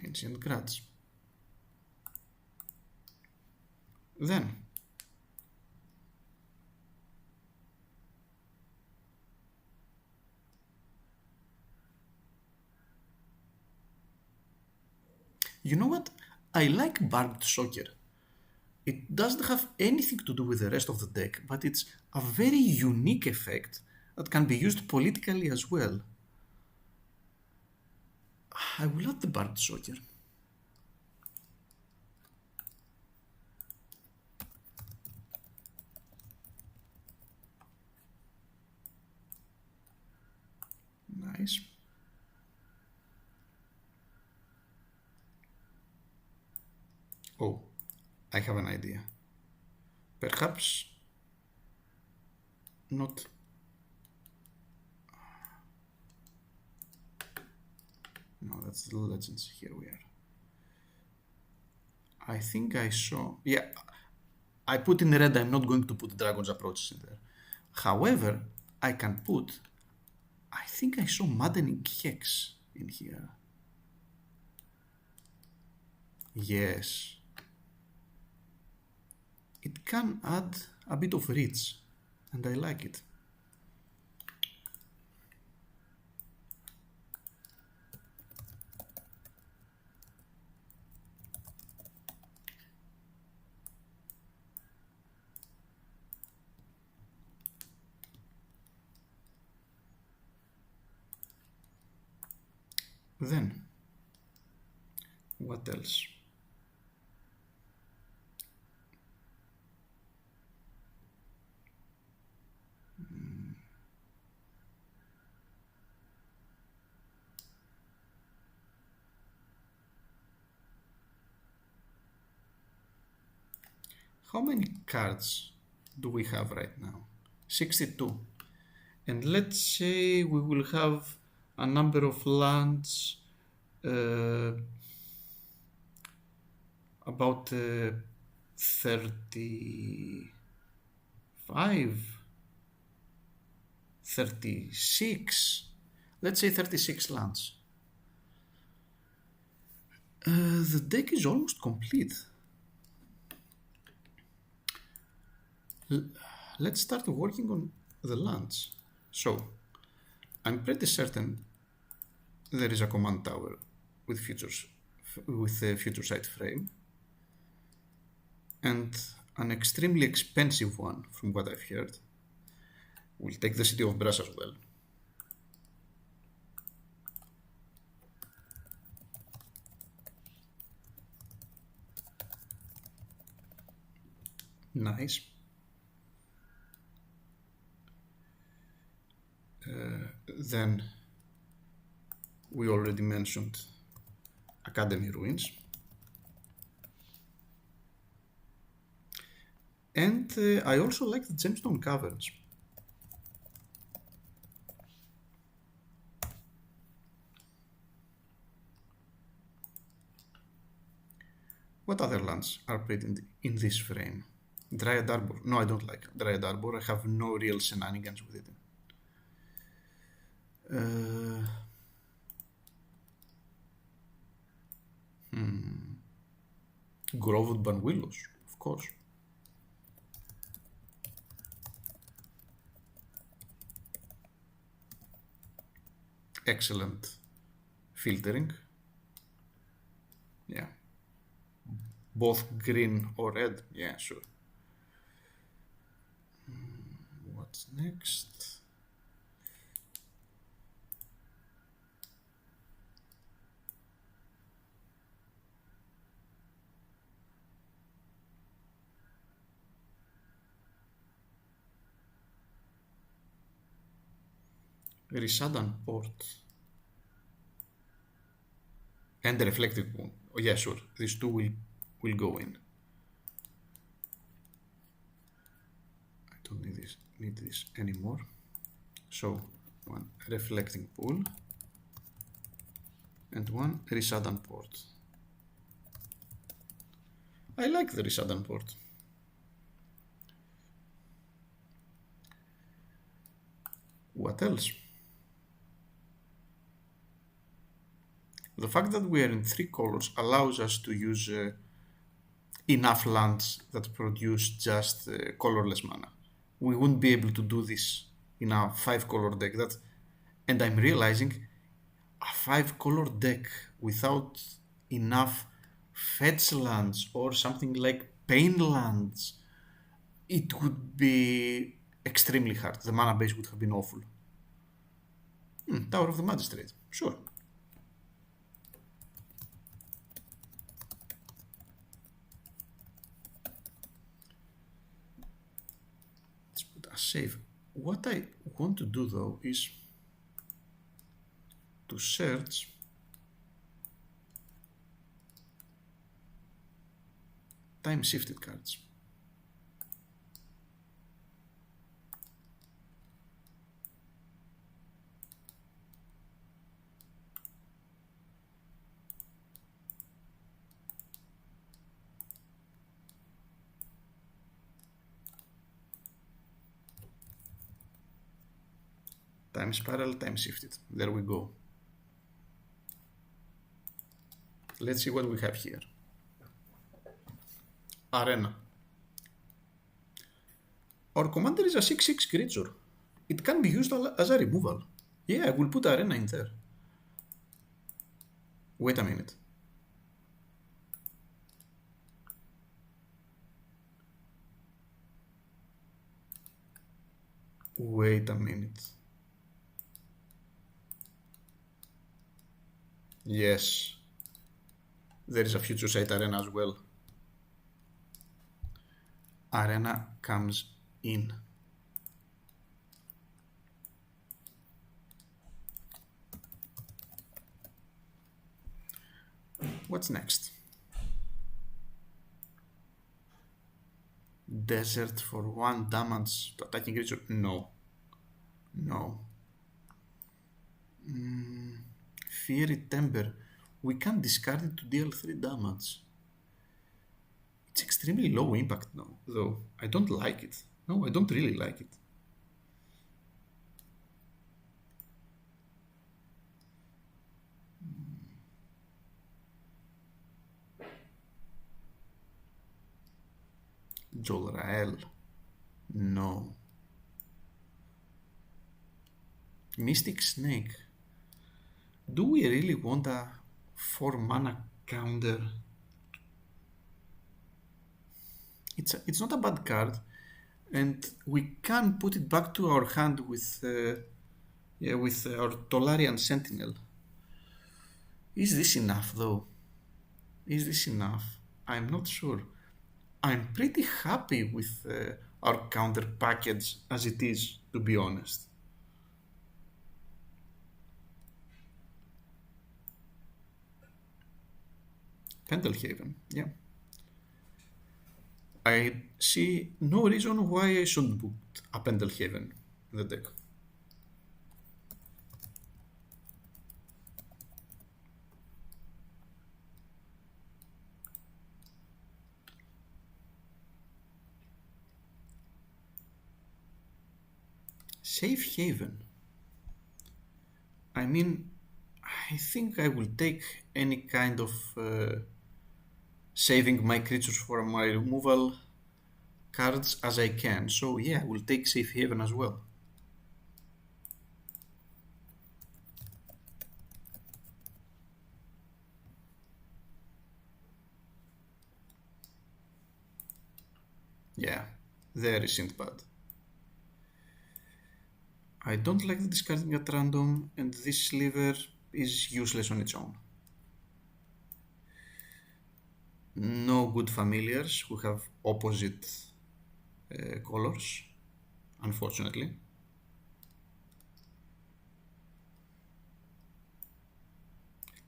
Ancient Grudge. Then, you know what? I like Barbed Shocker. It doesn't have anything to do with the rest of the deck, but it's a very unique effect that can be used politically as well. I will add the Barbed Shocker. Nice. Oh, I have an idea. Perhaps not. No, that's the legends. Here we are. I think I saw. Yeah, I put in red. I'm not going to put Dragon's Approaches in there. However, I can put. I think I saw Maddening Hex in here. Yes. It can add a bit of reach, and I like it. Then, what else? How many cards do we have right now? 62. And let's say we will have a number of lands about 35, 36. Let's say 36 lands. The deck is almost complete. Let's start working on the lands. So, I'm pretty certain there is a command tower with a future sight frame, and an extremely expensive one from what I've heard. We'll take the City of Brass as well. Nice. Then we already mentioned Academy Ruins. And I also like the Gemstone Caverns. What other lands are played in this frame? Dryad Arbor. No, I don't like Dryad Arbor. I have no real shenanigans with it. Grovewood Banwillows, of course. Excellent filtering. Yeah. Both green or red. Yeah, sure. What's next? Risadan Port. And the Reflective Moon. Oh, yeah, sure. These two will will go in. I don't need this anymore. So one reflecting pool and one resudden port. I like the resudden port. What else? The fact that we are in 3 colors allows us to use enough lands that produce just colorless mana. We wouldn't be able to do this in a 5-color deck. And I'm realizing a 5-color deck without enough fetch lands or something like pain lands, it would be extremely hard. The mana base would have been awful. Tower of the Magistrate, sure. Let's put a save. What I want to do though is to search time-shifted cards. Time spiral, time shifted. There we go. Let's see what we have here. Arena. Our commander is a 6/6 creature. It can be used as a removal. Yeah, I will put Arena in there. Wait a minute. Wait a minute. Yes. There is a Future Sight Arena as well. Arena comes in. What's next? Desert for 1 damage to attacking creature? No. No. Fiery Temper. We can discard it to deal 3 damage. It's extremely low impact now, though. I don't like it. No, I don't really like it. Jolrael. No. Mystic Snake. Do we really want a 4 mana counter? It's not a bad card, and we can put it back to our hand with our Tolarian Sentinel. Is this enough though? Is this enough? I'm not sure. I'm pretty happy with our counter package as it is, to be honest. Pendelhaven, yeah. I see no reason why I shouldn't put a Pendelhaven in the deck. Safe Haven. I mean, I think I will take any kind of saving my creatures for my removal cards as I can. So yeah, I will take Safe Haven as well. Yeah, there isn't bad. I don't like the discarding at random, and this sliver is useless on its own. No good familiars who have opposite colors, unfortunately.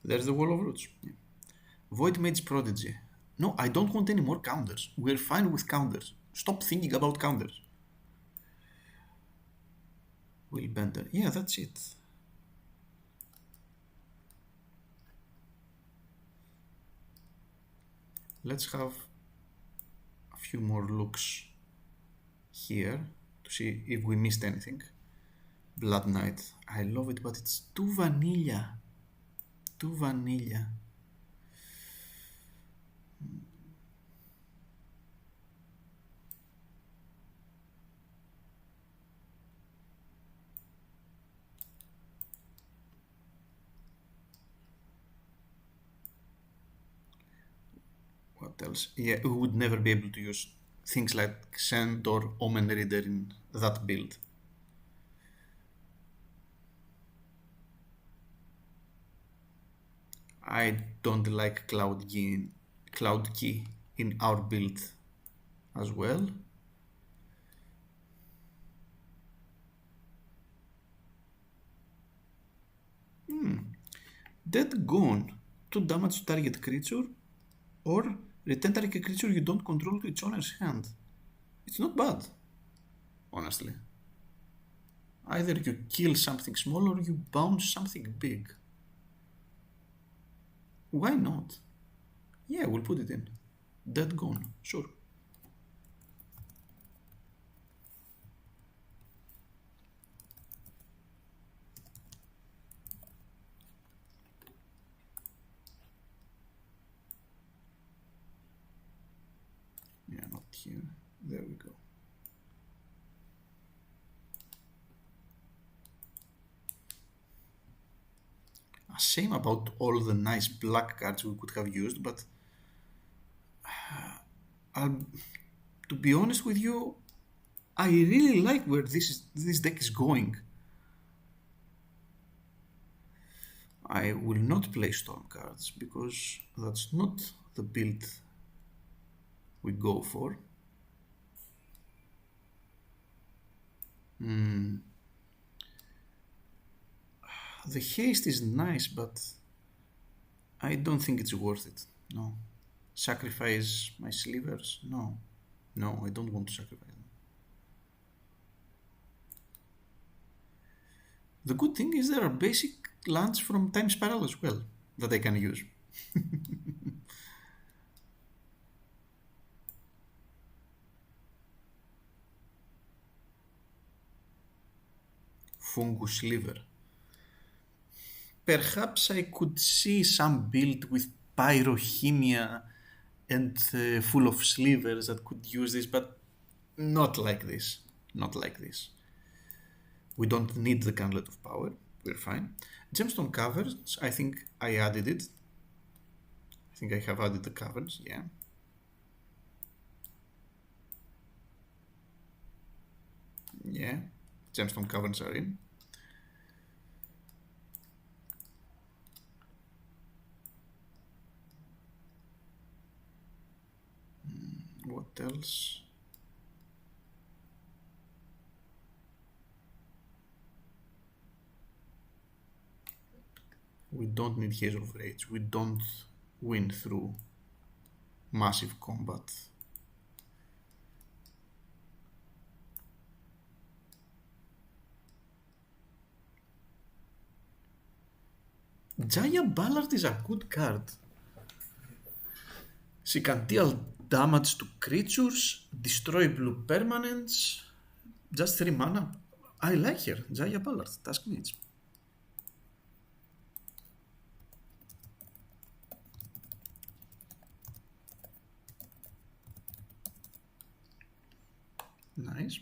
There's the Wall of Roots. Yeah. Void Mage Prodigy. No, I don't want any more counters. We're fine with counters. Stop thinking about counters. Will Bender. Yeah, that's it. Let's have a few more looks here to see if we missed anything. Blood Knight. I love it, but it's too vanilla. Too vanilla. What else? Yeah, we would never be able to use things like Send or Omen Reader in that build. I don't like Cloud Key in our build as well. Dead Gone. 2 damage to target creature or return target creature you don't control to its owner's hand. It's not bad, honestly. Either you kill something small or you bounce something big. Why not? Yeah, we'll put it in. Dead Gone, sure. Yeah, not here. There we go. A shame about all the nice black cards we could have used, but I'll, to be honest with you, I really like where this deck is going. I will not play Storm cards because that's not the build we go for. The haste is nice, but I don't think it's worth it. No. Sacrifice my slivers? No. No, I don't want to sacrifice them. The good thing is there are basic lands from Time Spiral as well that I can use. Fungus Sliver. Perhaps I could see some build with Pyrochemia and full of slivers that could use this, but not like this. Not like this. We don't need the Gauntlet of Power. We're fine. Gemstone Caverns, I think I added it. I think I have added the caverns, yeah. Yeah, Gemstone Caverns are in. What else? We don't need Haze of Rage. We don't win through massive combat. Jaya Ballard is a good card. She can deal damage to creatures, destroy blue permanents, just 3 mana. I like her, Jaya Ballard, Task Mage. Nice.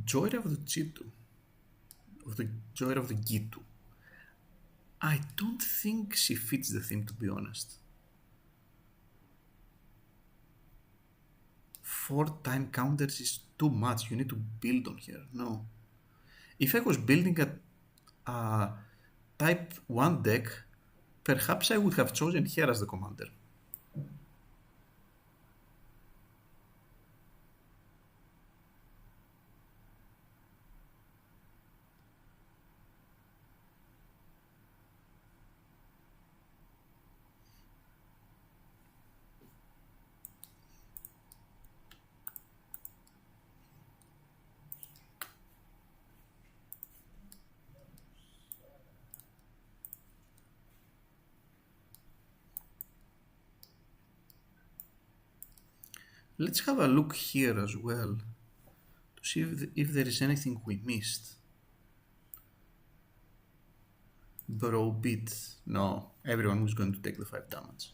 Joy of the Chitu. Of the Joy of the Gitu. I don't think she fits the theme, to be honest. 4-time counters is too much. You need to build on her. No. If I was building a type 1 deck, perhaps I would have chosen her as the commander. Let's have a look here as well to see if there is anything we missed. Bro beat. No, everyone was going to take the 5 damage.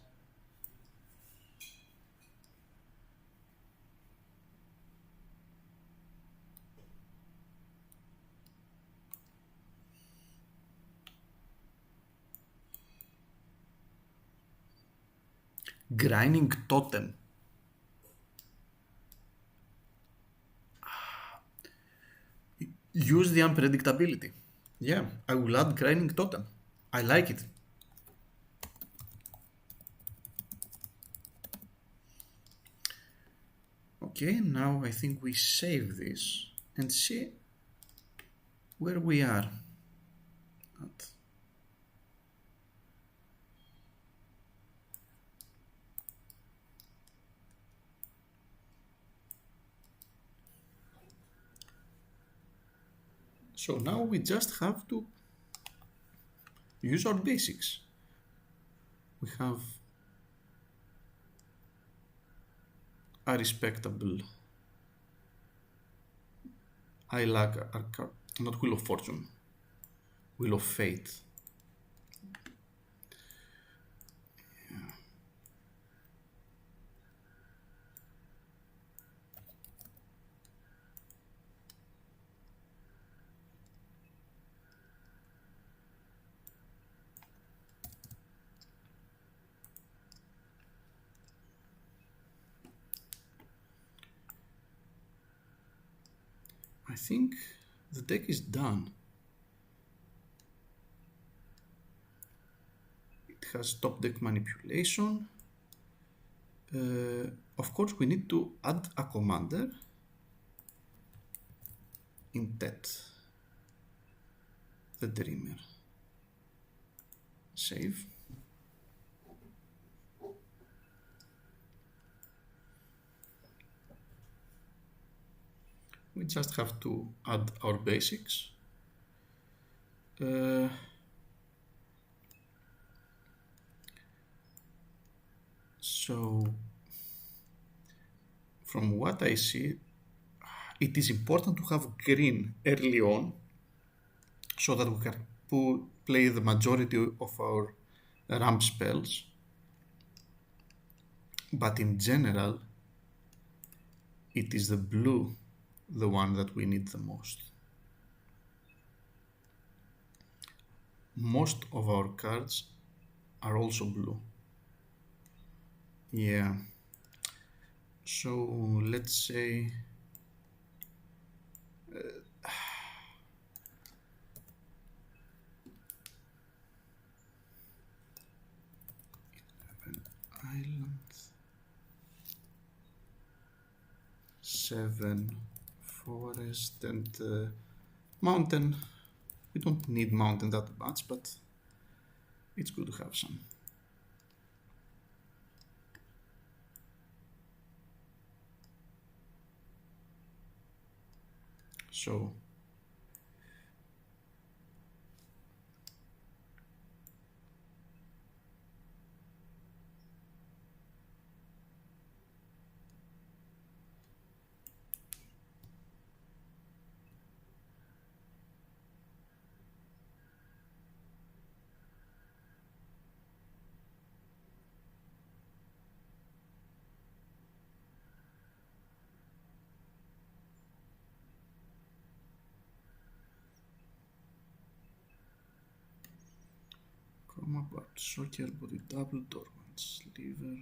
Grinding Totem. Use the unpredictability. Yeah, I will add Grinding Totem. I like it. Okay, now I think we save this and see where we are at. So now we just have to use our basics. We have a respectable. I like our card, not Wheel of Fortune, Wheel of Fate. I think the deck is done. It has top deck manipulation. Of course, we need to add a commander. Intet. The Dreamer. Save. We just have to add our basics. So, from what I see, it is important to have green early on so that we can play the majority of our ramp spells. But in general, it is the blue, the one that we need the most. Most of our cards are also blue. Yeah. So let's say islands, 7 forest and mountain. We don't need mountain that much, but it's good to have some. So Chroma Part, Soccer, Body Double, Dormant, Sliver.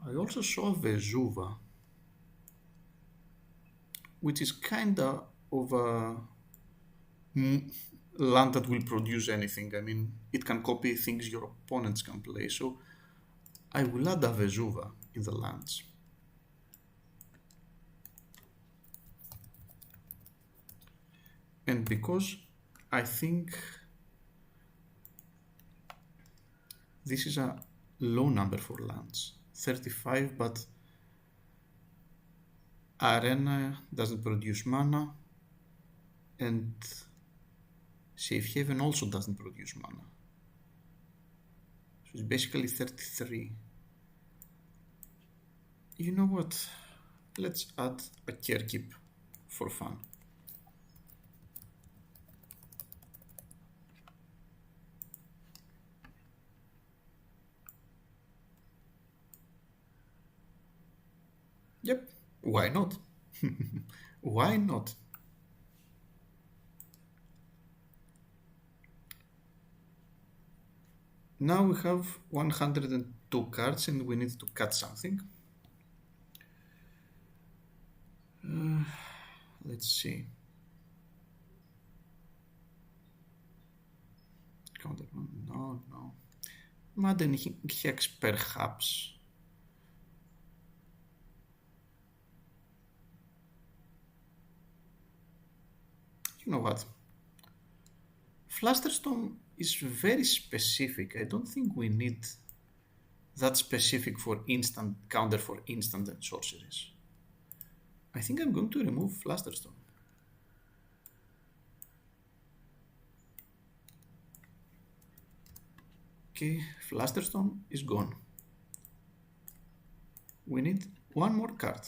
I also saw Vesuva, which is kinda of a land that will produce anything. I mean, it can copy things your opponents can play. So I will add a Vesuva in the lands. And because I think this is a low number for lands, 35, but Arena doesn't produce mana, and Safe Haven also doesn't produce mana. So it's basically 33. You know what? Let's add a Carekeep for fun. Yep, why not? Why not? Now we have 102 cards and we need to cut something. Let's see. Counter one. No. Madden Hex perhaps. You know what? Flusterstorm is very specific. I don't think we need that specific for instant counter for instant and sorceries. I think I'm going to remove Flusterstorm. Okay, Flusterstorm is gone. We need one more card.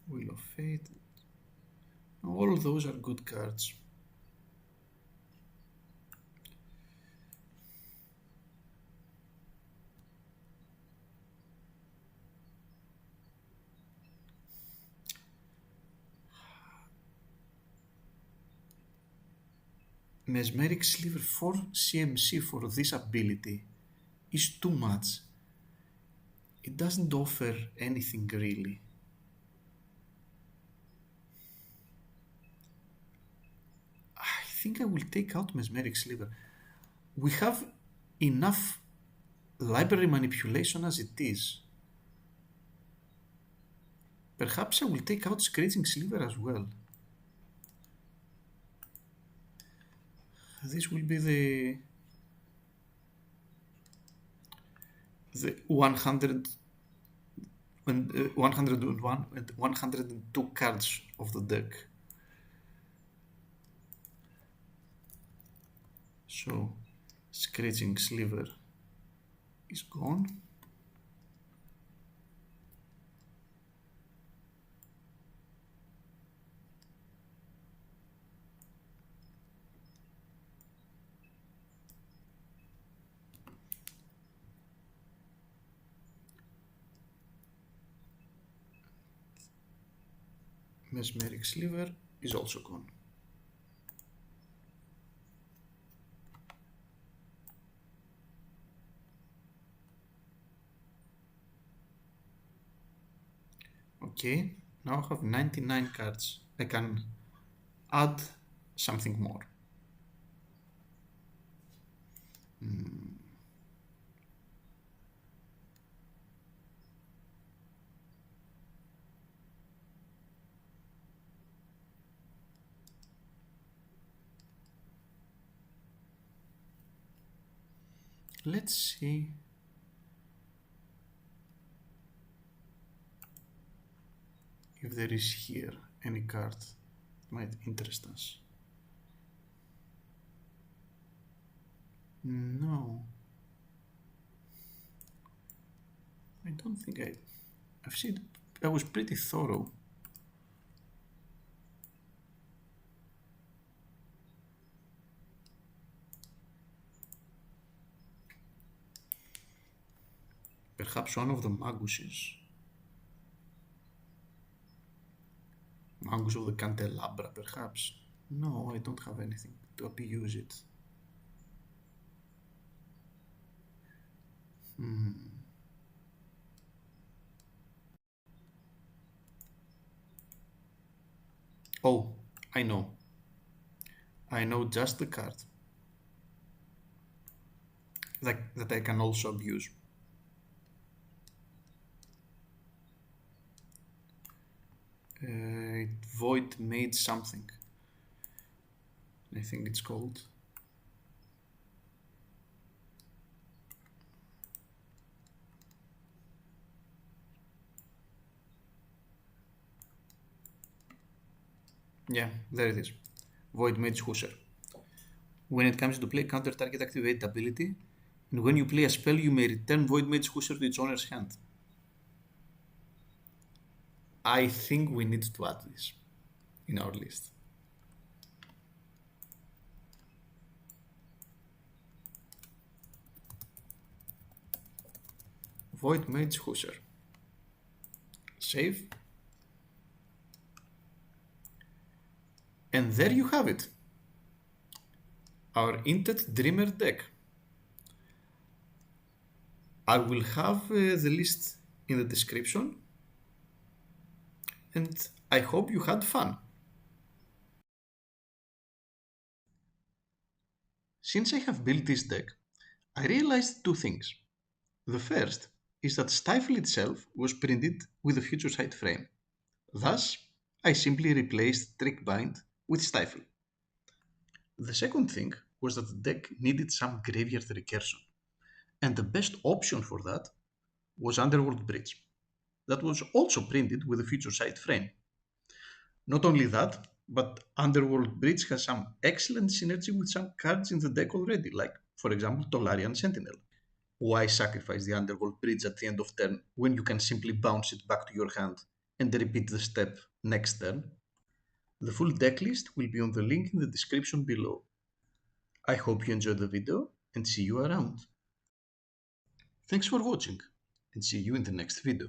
Wheel of Fate. All of those are good cards. Mesmeric Sliver for CMC for this ability is too much. It doesn't offer anything really. I think I will take out Mesmeric Sliver. We have enough library manipulation as it is. Perhaps I will take out Screeching Sliver as well. This will be the 100 and 101 and 102 cards of the deck. So Screeching Sliver is gone. Mesmeric Sliver is also gone. Okay, now I have 99 cards. I can add something more. Let's see. If there is here any card that might interest us. No. I don't think I've seen. I was pretty thorough. Perhaps one of the Maguses. Magus of the Candelabra, perhaps. No, I don't have anything to abuse it. Oh, I know. I know just the card that I can also abuse. Void made something. I think it's called. Yeah, there it is. Void Mage Husser. When it comes to play, counter target activate ability, and when you play a spell, you may return Void Mage Husser to its owner's hand. I think we need to add this in our list. Void Mage Husser. Save. And there you have it. Our Intet Dreamer deck. I will have the list in the description, and I hope you had fun. Since I have built this deck, I realized two things. The first is that Stifle itself was printed with a Future Sight frame. Thus, I simply replaced Trickbind with Stifle. The second thing was that the deck needed some graveyard recursion, and the best option for that was Underworld Bridge. That was also printed with a Future Sight frame. Not only that, but Underworld Bridge has some excellent synergy with some cards in the deck already, like, for example, Tolarian Sentinel. Why sacrifice the Underworld Bridge at the end of turn when you can simply bounce it back to your hand and repeat the step next turn? The full deck list will be on the link in the description below. I hope you enjoyed the video and see you around. Thanks for watching and see you in the next video.